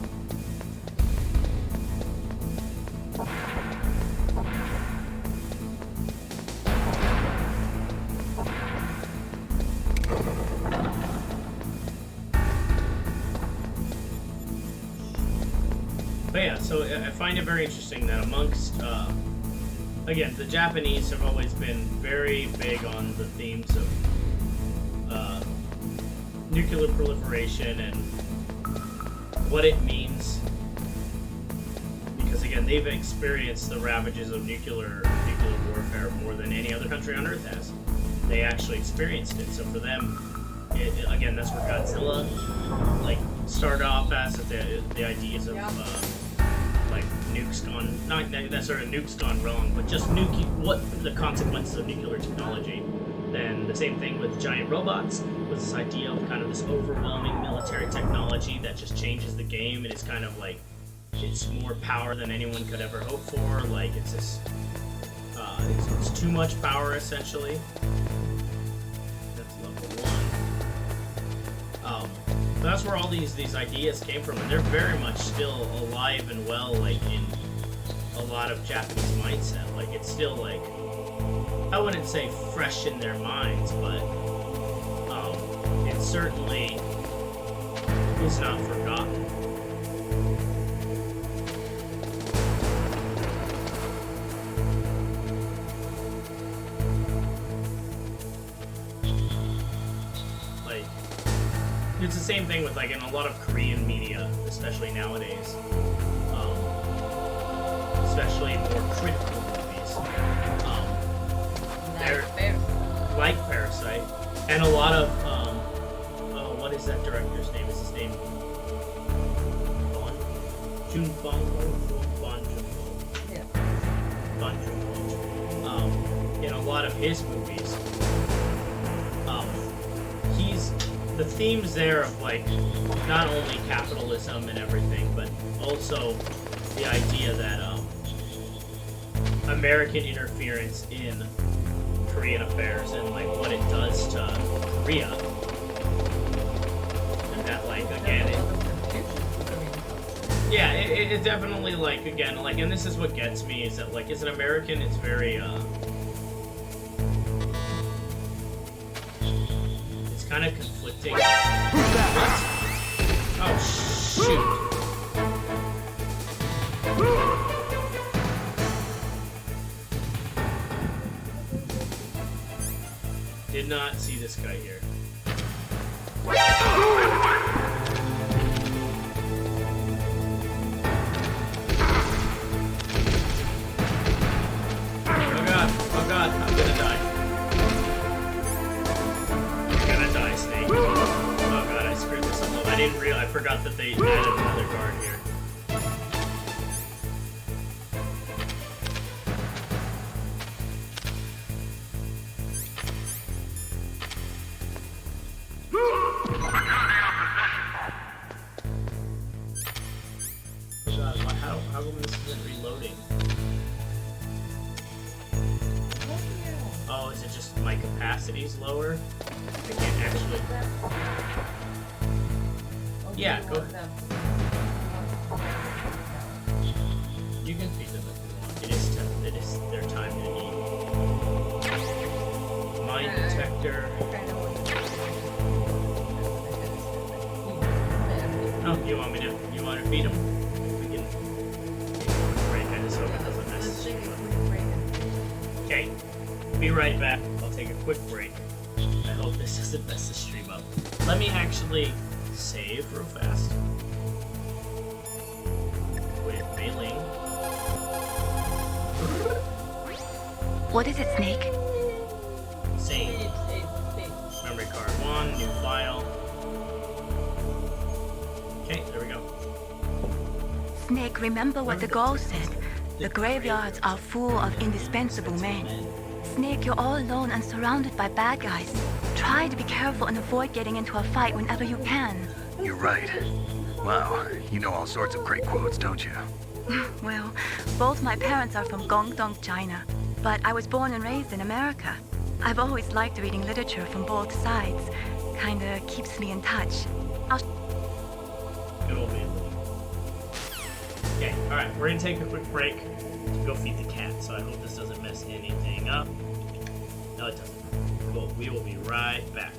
so I find it very interesting that amongst, again, the Japanese have always been very big on the themes of nuclear proliferation and what it means. Because again, they've experienced the ravages of nuclear warfare more than any other country on Earth has. They actually experienced it. So for them, again, that's where Godzilla like started off as the ideas of like nukes gone, not necessarily nukes gone wrong, but just what the consequences of nuclear technology. Then the same thing with giant robots was this idea of kind of this overwhelming military technology that just changes the game. It is kind of like it's more power than anyone could ever hope for. Like it's this, it's too much power essentially. That's level 1. But that's where all these ideas came from, and they're very much still alive and well, like in a lot of Japanese mindset. Like it's still like, I wouldn't say fresh in their minds, but it certainly is not forgotten. Like, it's the same thing with like in a lot of Korean media, especially nowadays, especially more critical movies. They're like Parasite, and a lot of what is that director's name? Is his name Bon Joon-ho? Yeah. Bon Joon-ho. In a lot of his movies, the themes there of like not only capitalism and everything, but also the idea that American interference in Korean affairs and like what it does to Korea, and that like again it definitely like again like, and this is what gets me is that like as an American it's very it's kind of conflicting. Who's that? What? Oh shoot. Did not see this guy here. Oh god, I'm gonna die. You're gonna die, Snake. Oh god, I screwed this up. I didn't realize, I forgot that they added another guard here. How come this isn't reloading? Oh, is it just my capacity's lower? I can't actually... Yeah, go... You can feed them if you want. It is their time to eat. Mine detector... Oh, you want to feed them? Okay, be right back. I'll take a quick break. I hope this doesn't mess the stream up. Let me actually save real fast. With Mei-Ling. What is it, Snake? Save. Memory card 1, new file. Okay, there we go. Snake, remember what the Gaul said. The graveyards are full of indispensable men. Snake, you're all alone and surrounded by bad guys. Try to be careful and avoid getting into a fight whenever you can. You're right. Wow, you know all sorts of great quotes, don't you? Well, both my parents are from Guangdong, China, but I was born and raised in America. I've always liked reading literature from both sides. Kinda keeps me in touch. Okay, alright, we're gonna take a quick break to go feed the cat, so I hope this doesn't mess anything up. No, it doesn't. Cool, we will be right back.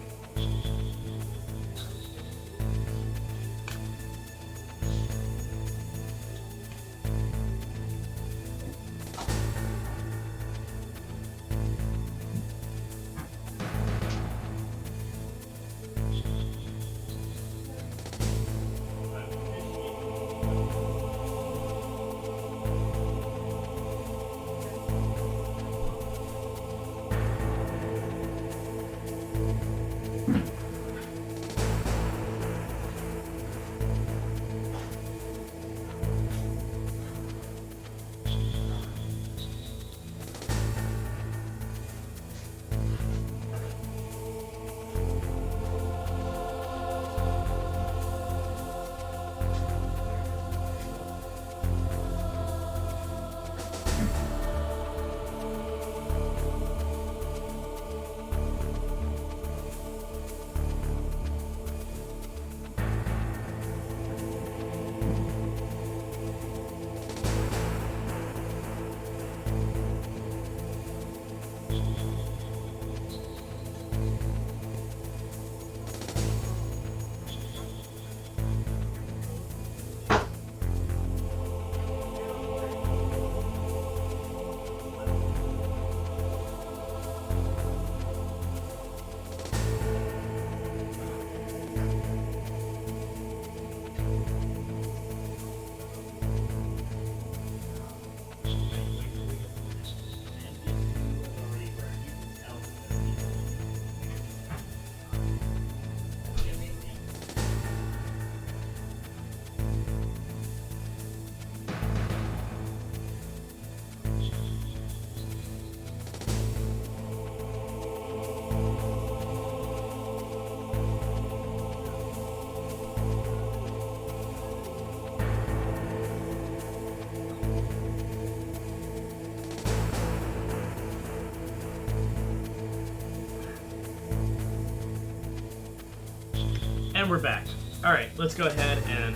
And we're back. Alright, let's go ahead and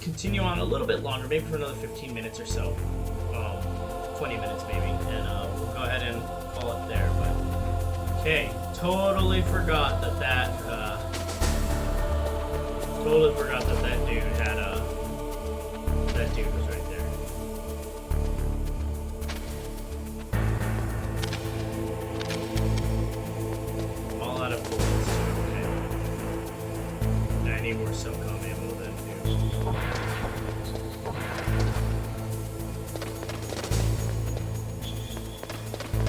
continue on a little bit longer, maybe for another 15 minutes or so. 20 minutes maybe. And we'll go ahead and call it there. But okay, totally forgot that dude had that dude was right there. All out of bullets too, okay. I need more SOCOM ammo then too.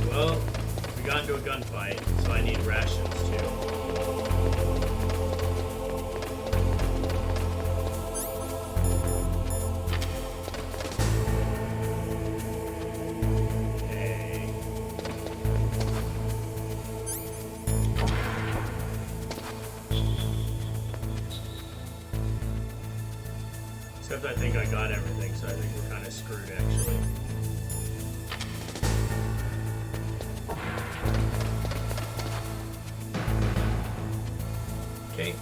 Well, we got into a gunfight, so I need rations too. Except I think I got everything, so I think we're kind of screwed, actually. Okay.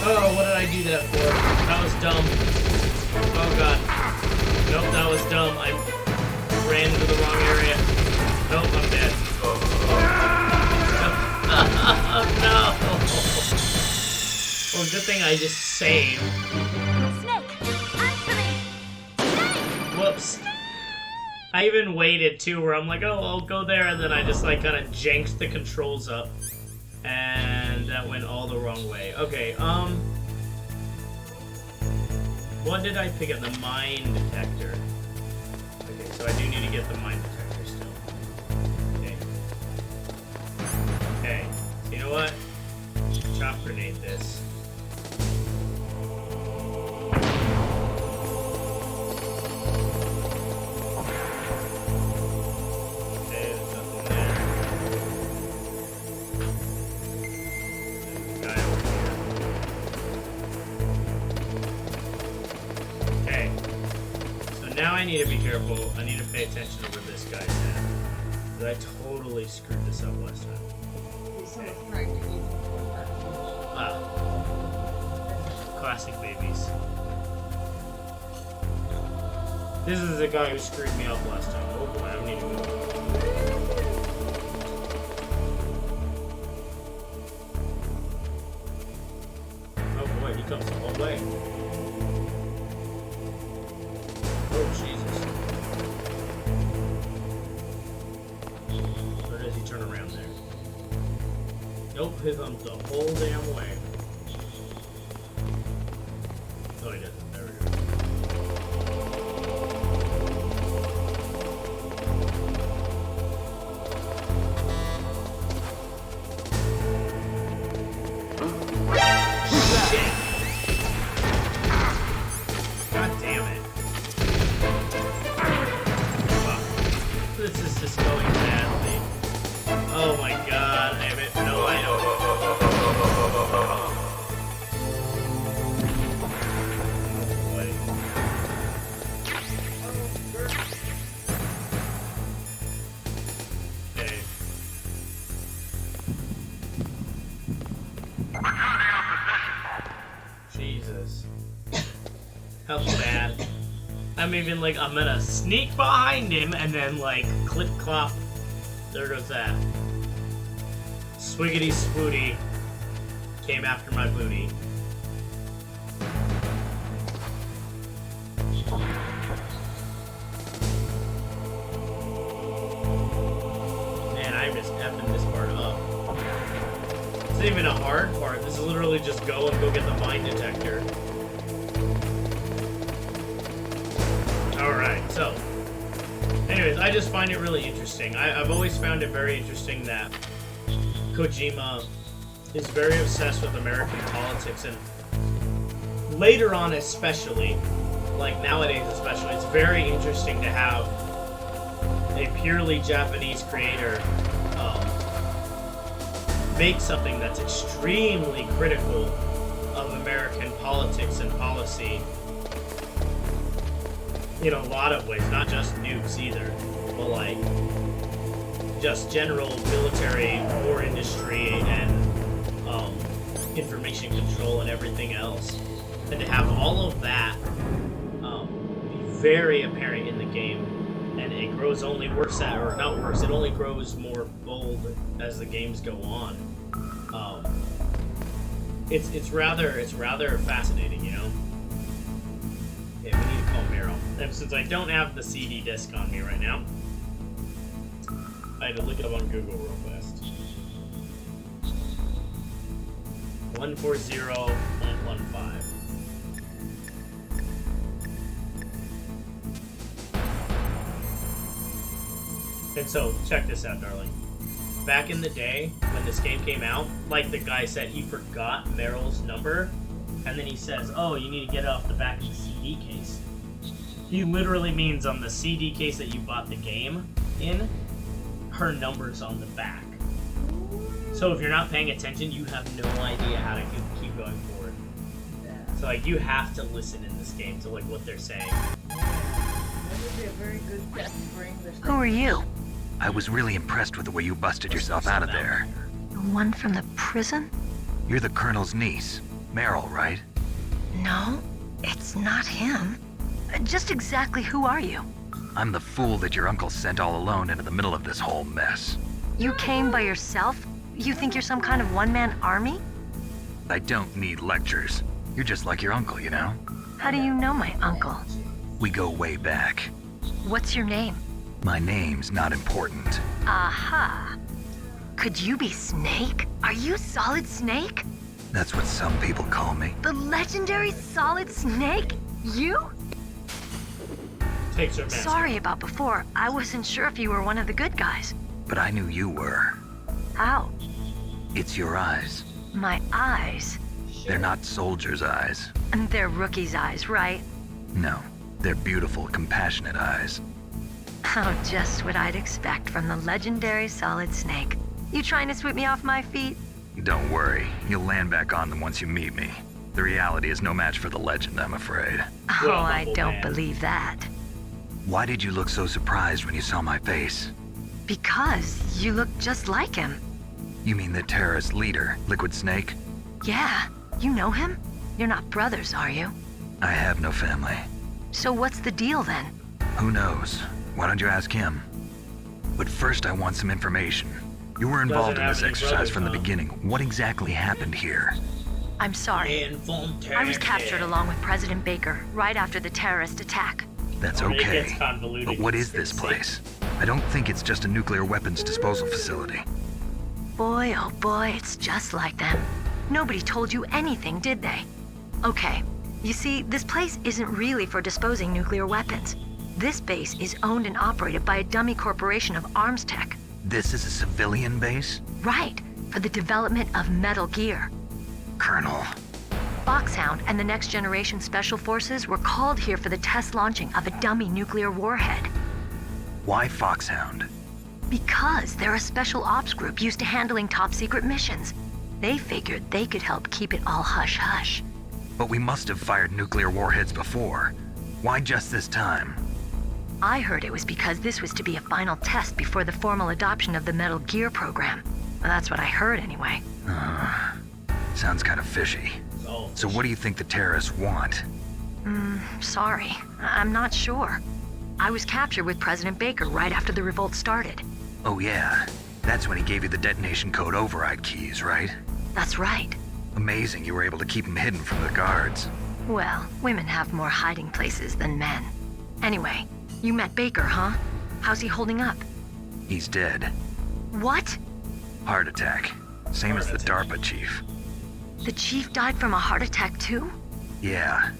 Oh, what did I do that for? That was dumb. Oh god. Nope, that was dumb. I ran into the wrong area. Nope, I'm dead. No! Well, good thing I just saved. Snake! Answer me! Snake! Whoops. I even waited too, where I'm like, oh, I'll go there, and then I just like kind of janked the controls up. And that went all the wrong way. Okay, what did I pick up? The mine detector. Okay, so I do need to get the mine detector still. Okay. Okay, so you know what? Chop grenade this. Okay, there's nothing there. There's a guy over here. Okay. So now I need to be careful. I need to pay attention to where this guy's at. Because I totally screwed this up last time. Okay. Ah. Classic babies. This is the guy who screwed me up last time. Oh boy, I need to move. Oh boy, he comes the whole way. Oh Jesus. Or does he turn around there? Nope, he comes the whole damn way. Oh, he doesn't. There we go. Shit! God damn it. Fuck. This is just going badly. Oh my god, I have no idea. Jesus. How bad. I'm even like, I'm gonna sneak behind him and then like, clip clop. There goes that. Swiggity swooty came after my booty. Man, I'm just effing this part up. It's not even a hard part. This is literally just go and go get the mine detector. Alright, so. Anyways, I just find it really interesting. I've always found it very interesting that Kojima is very obsessed with American politics, and later on especially, like nowadays especially, it's very interesting to have a purely Japanese creator make something that's extremely critical of American politics and policy in a lot of ways, not just nukes either, but like just general military, war industry, and information control and everything else. And to have all of that be very apparent in the game, and it grows only worse at, or not worse, it only grows more bold as the games go on. It's rather fascinating, you know. Okay, we need to call Meryl. And since I don't have the CD disc on me right now, I had to look it up on Google real fast. 140.15. And so, check this out, darling. Back in the day, when this game came out, like the guy said, he forgot Meryl's number, and then he says, oh, you need to get it off the back of the CD case. He literally means on the CD case that you bought the game in, her number's on the back. So if you're not paying attention, you have no idea how to keep going forward. So like, you have to listen in this game to like what they're saying. That would be a very good test for English. Who are you? I was really impressed with the way you busted yourself out of there. The one from the prison? You're the Colonel's niece, Meryl, right? No, it's not him. Just exactly who are you? I'm the fool that your uncle sent all alone into the middle of this whole mess. You came by yourself? You think you're some kind of one-man army? I don't need lectures. You're just like your uncle, you know? How do you know my uncle? We go way back. What's your name? My name's not important. Aha. Could you be Snake? Are you Solid Snake? That's what some people call me. The legendary Solid Snake? You? Takes her mask. Sorry about before. I wasn't sure if you were one of the good guys. But I knew you were. How? It's your eyes. My eyes? They're not soldiers' eyes. And they're rookies' eyes, right? No, they're beautiful, compassionate eyes. Oh, just what I'd expect from the legendary Solid Snake. You trying to sweep me off my feet? Don't worry, you'll land back on them once you meet me. The reality is no match for the legend, I'm afraid. Oh, I don't believe that. Why did you look so surprised when you saw my face? Because you look just like him. You mean the terrorist leader, Liquid Snake? Yeah, you know him? You're not brothers, are you? I have no family. So what's the deal then? Who knows? Why don't you ask him? But first I want some information. You were involved in this exercise from the beginning. What exactly happened here? I'm sorry. I was captured along with President Baker right after the terrorist attack. That's okay. But what is this place? I don't think it's just a nuclear weapons disposal facility. Boy, oh boy, it's just like them. Nobody told you anything, did they? Okay, you see, this place isn't really for disposing nuclear weapons. This base is owned and operated by a dummy corporation of arms tech. This is a civilian base? Right, for the development of Metal Gear. Colonel. Foxhound and the Next Generation Special Forces were called here for the test launching of a dummy nuclear warhead. Why Foxhound? Because they're a special ops group used to handling top-secret missions. They figured they could help keep it all hush-hush. But we must have fired nuclear warheads before. Why just this time? I heard it was because this was to be a final test before the formal adoption of the Metal Gear program. Well, that's what I heard anyway. Sounds kind of fishy. So what do you think the terrorists want? Sorry. I'm not sure. I was captured with President Baker right after the revolt started. Oh yeah, that's when he gave you the detonation code override keys, right? That's right. Amazing you were able to keep him hidden from the guards. Well, women have more hiding places than men. Anyway, you met Baker, huh? How's he holding up? He's dead. What? Heart attack. Same as the DARPA chief. The chief died from a heart attack too? Yeah.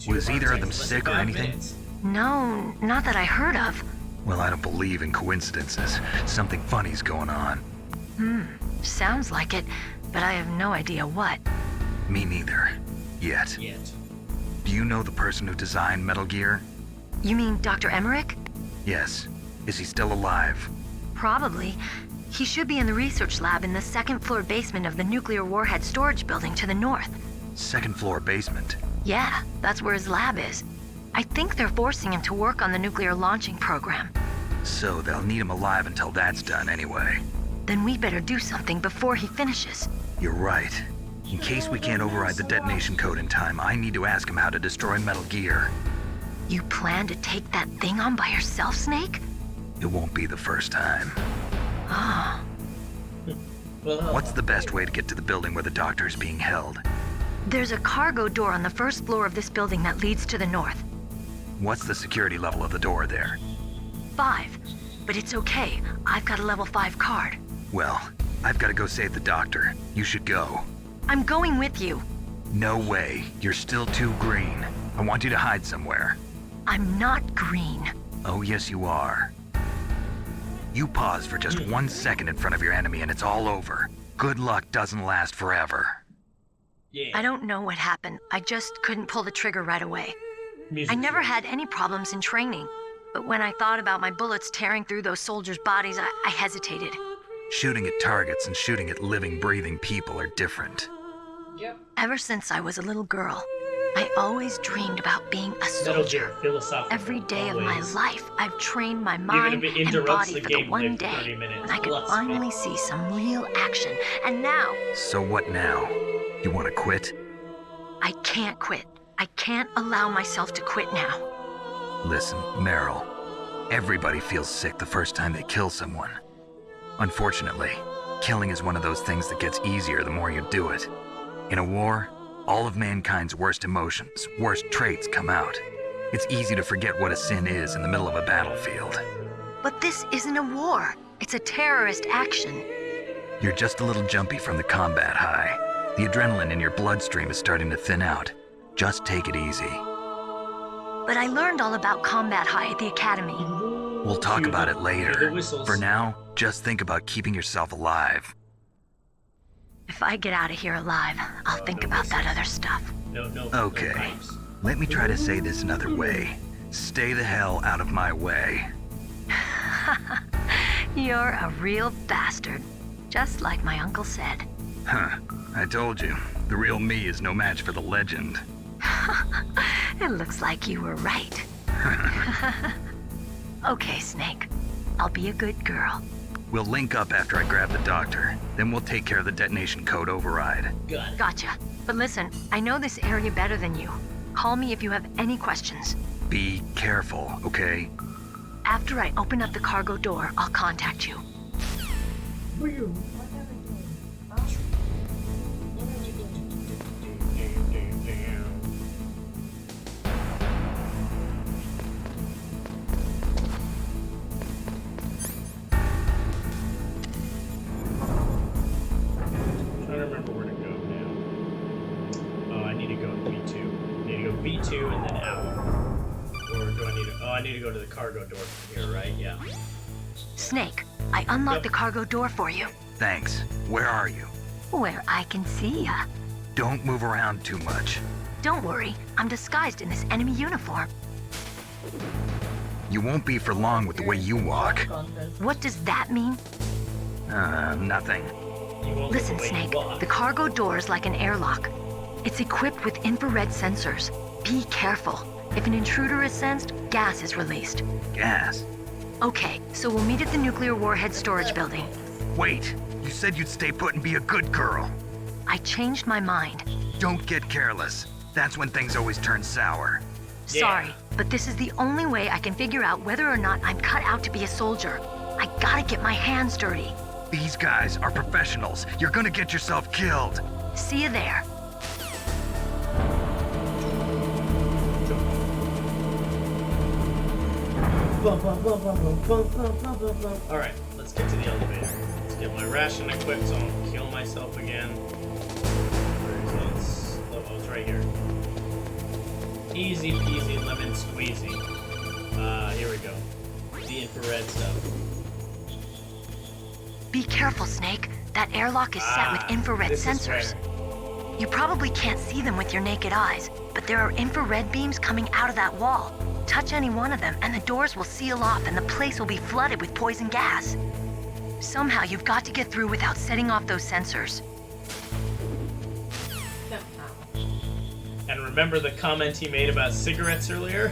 Was either of them sick or anything? No, not that I heard of. Well, I don't believe in coincidences. Something funny's going on. Sounds like it, but I have no idea what. Me neither. Yet. Do you know the person who designed Metal Gear? You mean Dr. Emmerich? Yes. Is he still alive? Probably. He should be in the research lab in the second floor basement of the nuclear warhead storage building to the north. Second floor basement? Yeah, that's where his lab is. I think they're forcing him to work on the nuclear launching program. So they'll need him alive until that's done anyway. Then we better do something before he finishes. You're right. In case we can't override the detonation code in time, I need to ask him how to destroy Metal Gear. You plan to take that thing on by yourself, Snake? It won't be the first time. Ah. What's the best way to get to the building where the doctor is being held? There's a cargo door on the first floor of this building that leads to the north. What's the security level of the door there? 5. But it's okay. I've got a level 5 card. Well, I've got to go save the doctor. You should go. I'm going with you. No way. You're still too green. I want you to hide somewhere. I'm not green. Oh, yes, you are. You pause for just 1 second in front of your enemy and it's all over. Good luck doesn't last forever. Yeah. I don't know what happened. I just couldn't pull the trigger right away. I never had any problems in training. But when I thought about my bullets tearing through those soldiers' bodies, I hesitated. Shooting at targets and shooting at living, breathing people are different. Yep. Ever since I was a little girl, I always dreamed about being a soldier. Metal Gear, philosophical. Every day always. of my life, I've trained my mind if it and interrupts body the for the gameplay one for 30 day minutes, when I could let's finally see some real action. And now, So what now? You want to quit? I can't quit. I can't allow myself to quit now. Listen, Meryl. Everybody feels sick the first time they kill someone. Unfortunately, killing is one of those things that gets easier the more you do it. In a war, all of mankind's worst emotions, worst traits come out. It's easy to forget what a sin is in the middle of a battlefield. But this isn't a war. It's a terrorist action. You're just a little jumpy from the combat high. The adrenaline in your bloodstream is starting to thin out. Just take it easy. But I learned all about combat high at the academy. We'll talk about it later. whistles. For now, just think about keeping yourself alive. If I get out of here alive, I'll think about that other stuff. No, Okay, pipes. let me try to say this another way. Stay the hell out of my way. You're a real bastard. Just like my uncle said. Huh, I told you. The real me is no match for the legend. It looks like you were right. Okay, Snake. I'll be a good girl. We'll link up after I grab the doctor. Then we'll take care of the detonation code override. Gotcha. But listen, I know this area better than you. Call me if you have any questions. Be careful, okay? After I open up the cargo door, I'll contact you. Trying to remember where to go now. Oh, I need to go to B2. I need to go B2 and then out. Or do I need to... Oh, I need to go to the cargo door from here, right? Yeah. Snake, I unlocked the cargo door for you. Thanks. Where are you? Where I can see ya. Don't move around too much. Don't worry, I'm disguised in this enemy uniform. You won't be for long with the way you walk. What does that mean? Nothing. Listen, Snake, the cargo door is like an airlock. It's equipped with infrared sensors. Be careful. If an intruder is sensed, gas is released. Gas? Okay, so we'll meet at the nuclear warhead storage building. Wait, you said you'd stay put and be a good girl. I changed my mind. Don't get careless. That's when things always turn sour. Sorry, but this is the only way I can figure out whether or not I'm cut out to be a soldier. I gotta get my hands dirty. These guys are professionals. You're gonna get yourself killed. See you there. Alright, let's get to the elevator. Let's get my ration equipped so I don't kill myself again. Where is it? Oh, it's right here. Easy peasy lemon squeezy. Here we go. The infrared stuff. Be careful, Snake. That airlock is set with infrared sensors. You probably can't see them with your naked eyes, but there are infrared beams coming out of that wall. Touch any one of them and the doors will seal off and the place will be flooded with poison gas. Somehow you've got to get through without setting off those sensors. And remember the comment he made about cigarettes earlier?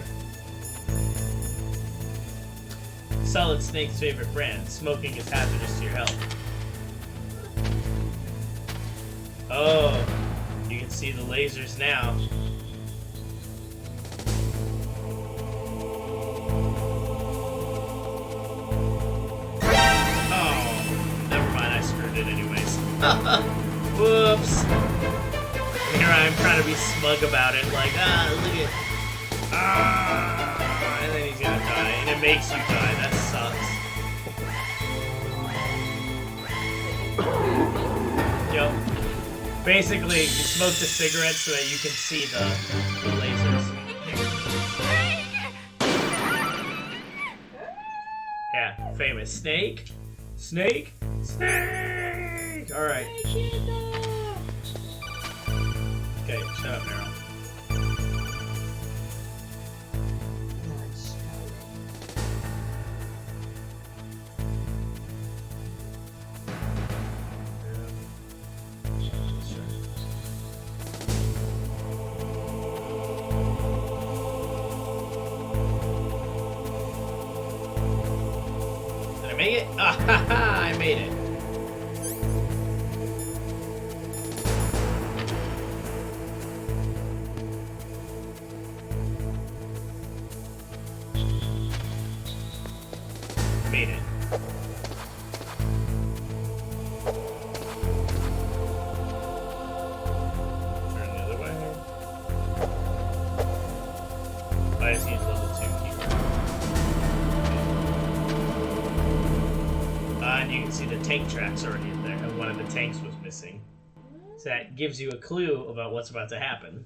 Solid Snake's favorite brand. Smoking is hazardous to your health. Oh, you can see the lasers now. Oh, never mind, I screwed it anyways. Whoops. Here I am trying to be smug about it, like, look at... and then he's gonna die, and it makes you die, that sucks. Yep. Basically, you smoke the cigarette so that you can see the lasers. Yeah, famous. Snake? Snake? Snake! Alright. Okay, shut up, Meryl. Did I make it? Ah, ha, ha, I made it. Made it. Turn the other way. I just use level 2 keyboard. And you can see the tank tracks already in there, and one of the tanks was missing. So that gives you a clue about what's about to happen.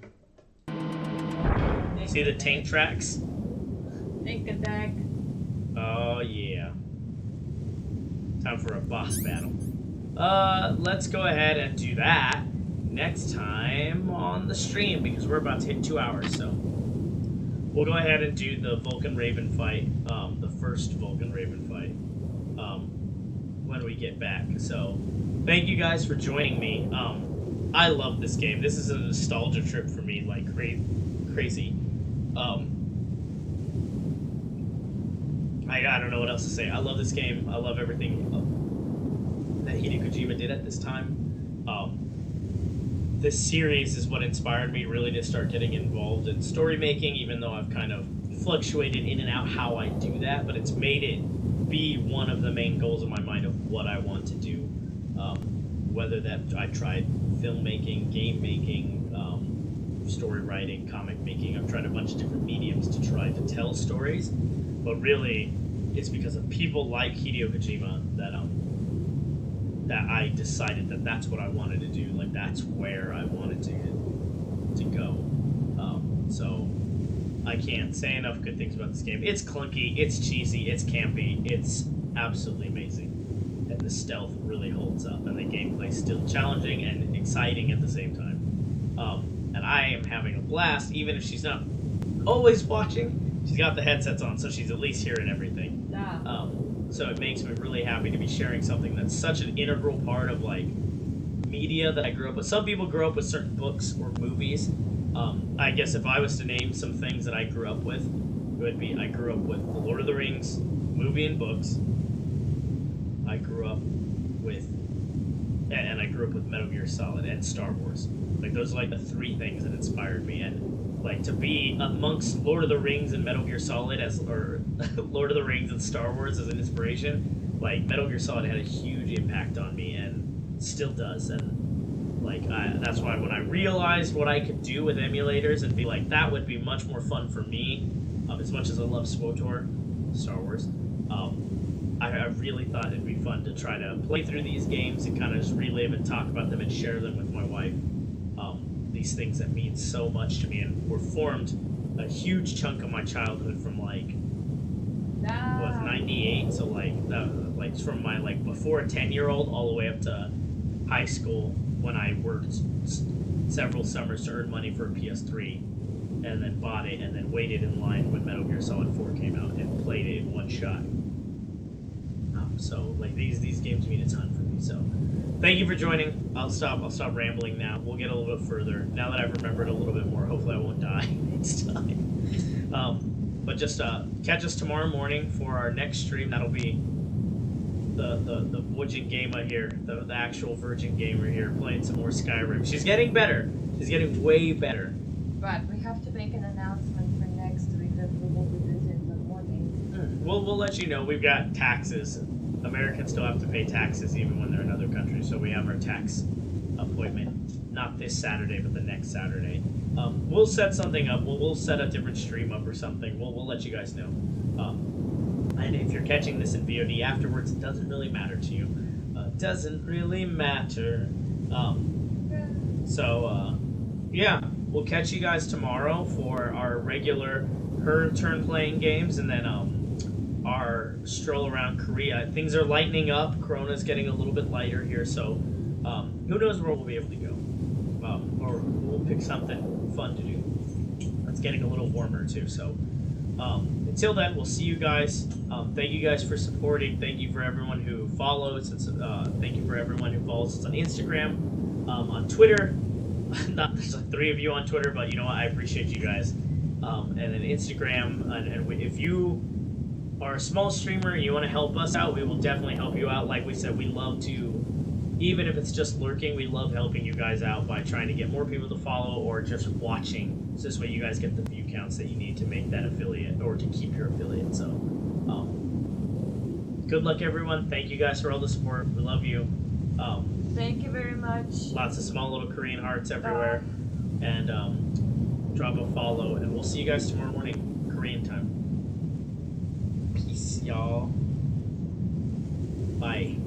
See the tank tracks? Tank attack. Oh yeah. Time for a boss battle. Let's go ahead and do that next time on the stream because we're about to hit 2 hours, so we'll go ahead and do the Vulcan Raven fight, the first Vulcan Raven fight, when we get back. So thank you guys for joining me. I love this game. This is a nostalgia trip for me, like crazy. I don't know what else to say. I love this game. I love everything that Hideo Kojima did at this time. This series is what inspired me really to start getting involved in story making, even though I've kind of fluctuated in and out how I do that, but it's made it be one of the main goals in my mind of what I want to do. Whether that I tried filmmaking, game making, story writing, comic making. I've tried a bunch of different mediums to try to tell stories, but really it's because of people like Hideo Kojima that I decided that that's what I wanted to do. Like that's where I wanted to go. So I can't say enough good things about this game. It's clunky, it's cheesy, it's campy, it's absolutely amazing. And the stealth really holds up, and the gameplay's still challenging and exciting at the same time. And I am having a blast, even if she's not always watching. She's got the headsets on, so she's at least hearing everything. Yeah. So it makes me really happy to be sharing something that's such an integral part of like media that I grew up with. Some people grow up with certain books or movies. I guess if I was to name some things that I grew up with, it would be I grew up with The Lord of the Rings movie and books. I grew up with Metal Gear Solid and Star Wars. Like those are like the three things that inspired me, and like to be amongst Lord of the Rings and Metal Gear Solid or Lord of the Rings and Star Wars as an inspiration. Like Metal Gear Solid had a huge impact on me and still does, and like that's why when I realized what I could do with emulators and be like that would be much more fun for me, as much as I love SWTOR, Star Wars. I really thought it'd be fun to try to play through these games and kind of just relive and talk about them and share them with my wife. These things that mean so much to me and were formed a huge chunk of my childhood from like 98, so like from my like before a 10-year-old all the way up to high school when I worked several summers to earn money for a PS3 and then bought it and then waited in line when Metal Gear Solid 4 came out and played it in one shot. So like these games mean a ton for me. So thank you for joining. I'll stop rambling now. We'll get a little bit further now that I've remembered a little bit more. Hopefully I won't die next time. But But just catch us tomorrow morning for our next stream. That'll be the Virgin Gamer here, the actual Virgin Gamer here, playing some more Skyrim. She's getting better. She's getting way better. But we have to make an announcement for next week that we will be busy in the morning. We'll let you know. We've got taxes. Americans still have to pay taxes even when they're in other countries, so we have our tax appointment. Not this Saturday, but the next Saturday. We'll set something up. We'll set a different stream up or something. We'll let you guys know. And if you're catching this in VOD afterwards, it doesn't really matter to you. Doesn't really matter. Yeah, we'll catch you guys tomorrow for our regular her turn playing games, and then our stroll around Korea. Things are lightening up. Corona's getting a little bit lighter here, so who knows where we'll be able to go. Or we'll pick something fun to do. It's getting a little warmer too, so until then, we'll see you guys. Thank you guys for supporting. Thank you for everyone who follows. Thank you for everyone who follows us on Instagram, on Twitter. There's like 3 of you on Twitter, but you know what? I appreciate you guys. And then Instagram. And if you are a small streamer and you want to help us out, we will definitely help you out. Like we said, we love to, even if it's just lurking, we love helping you guys out by trying to get more people to follow or just watching. So this way you guys get the view counts that you need to make that affiliate or to keep your affiliate. So good luck, everyone. Thank you guys for all the support. We love you. Thank you very much. Lots of small little Korean hearts everywhere. And drop a follow. And we'll see you guys tomorrow morning, Korean time. Peace, y'all. Bye.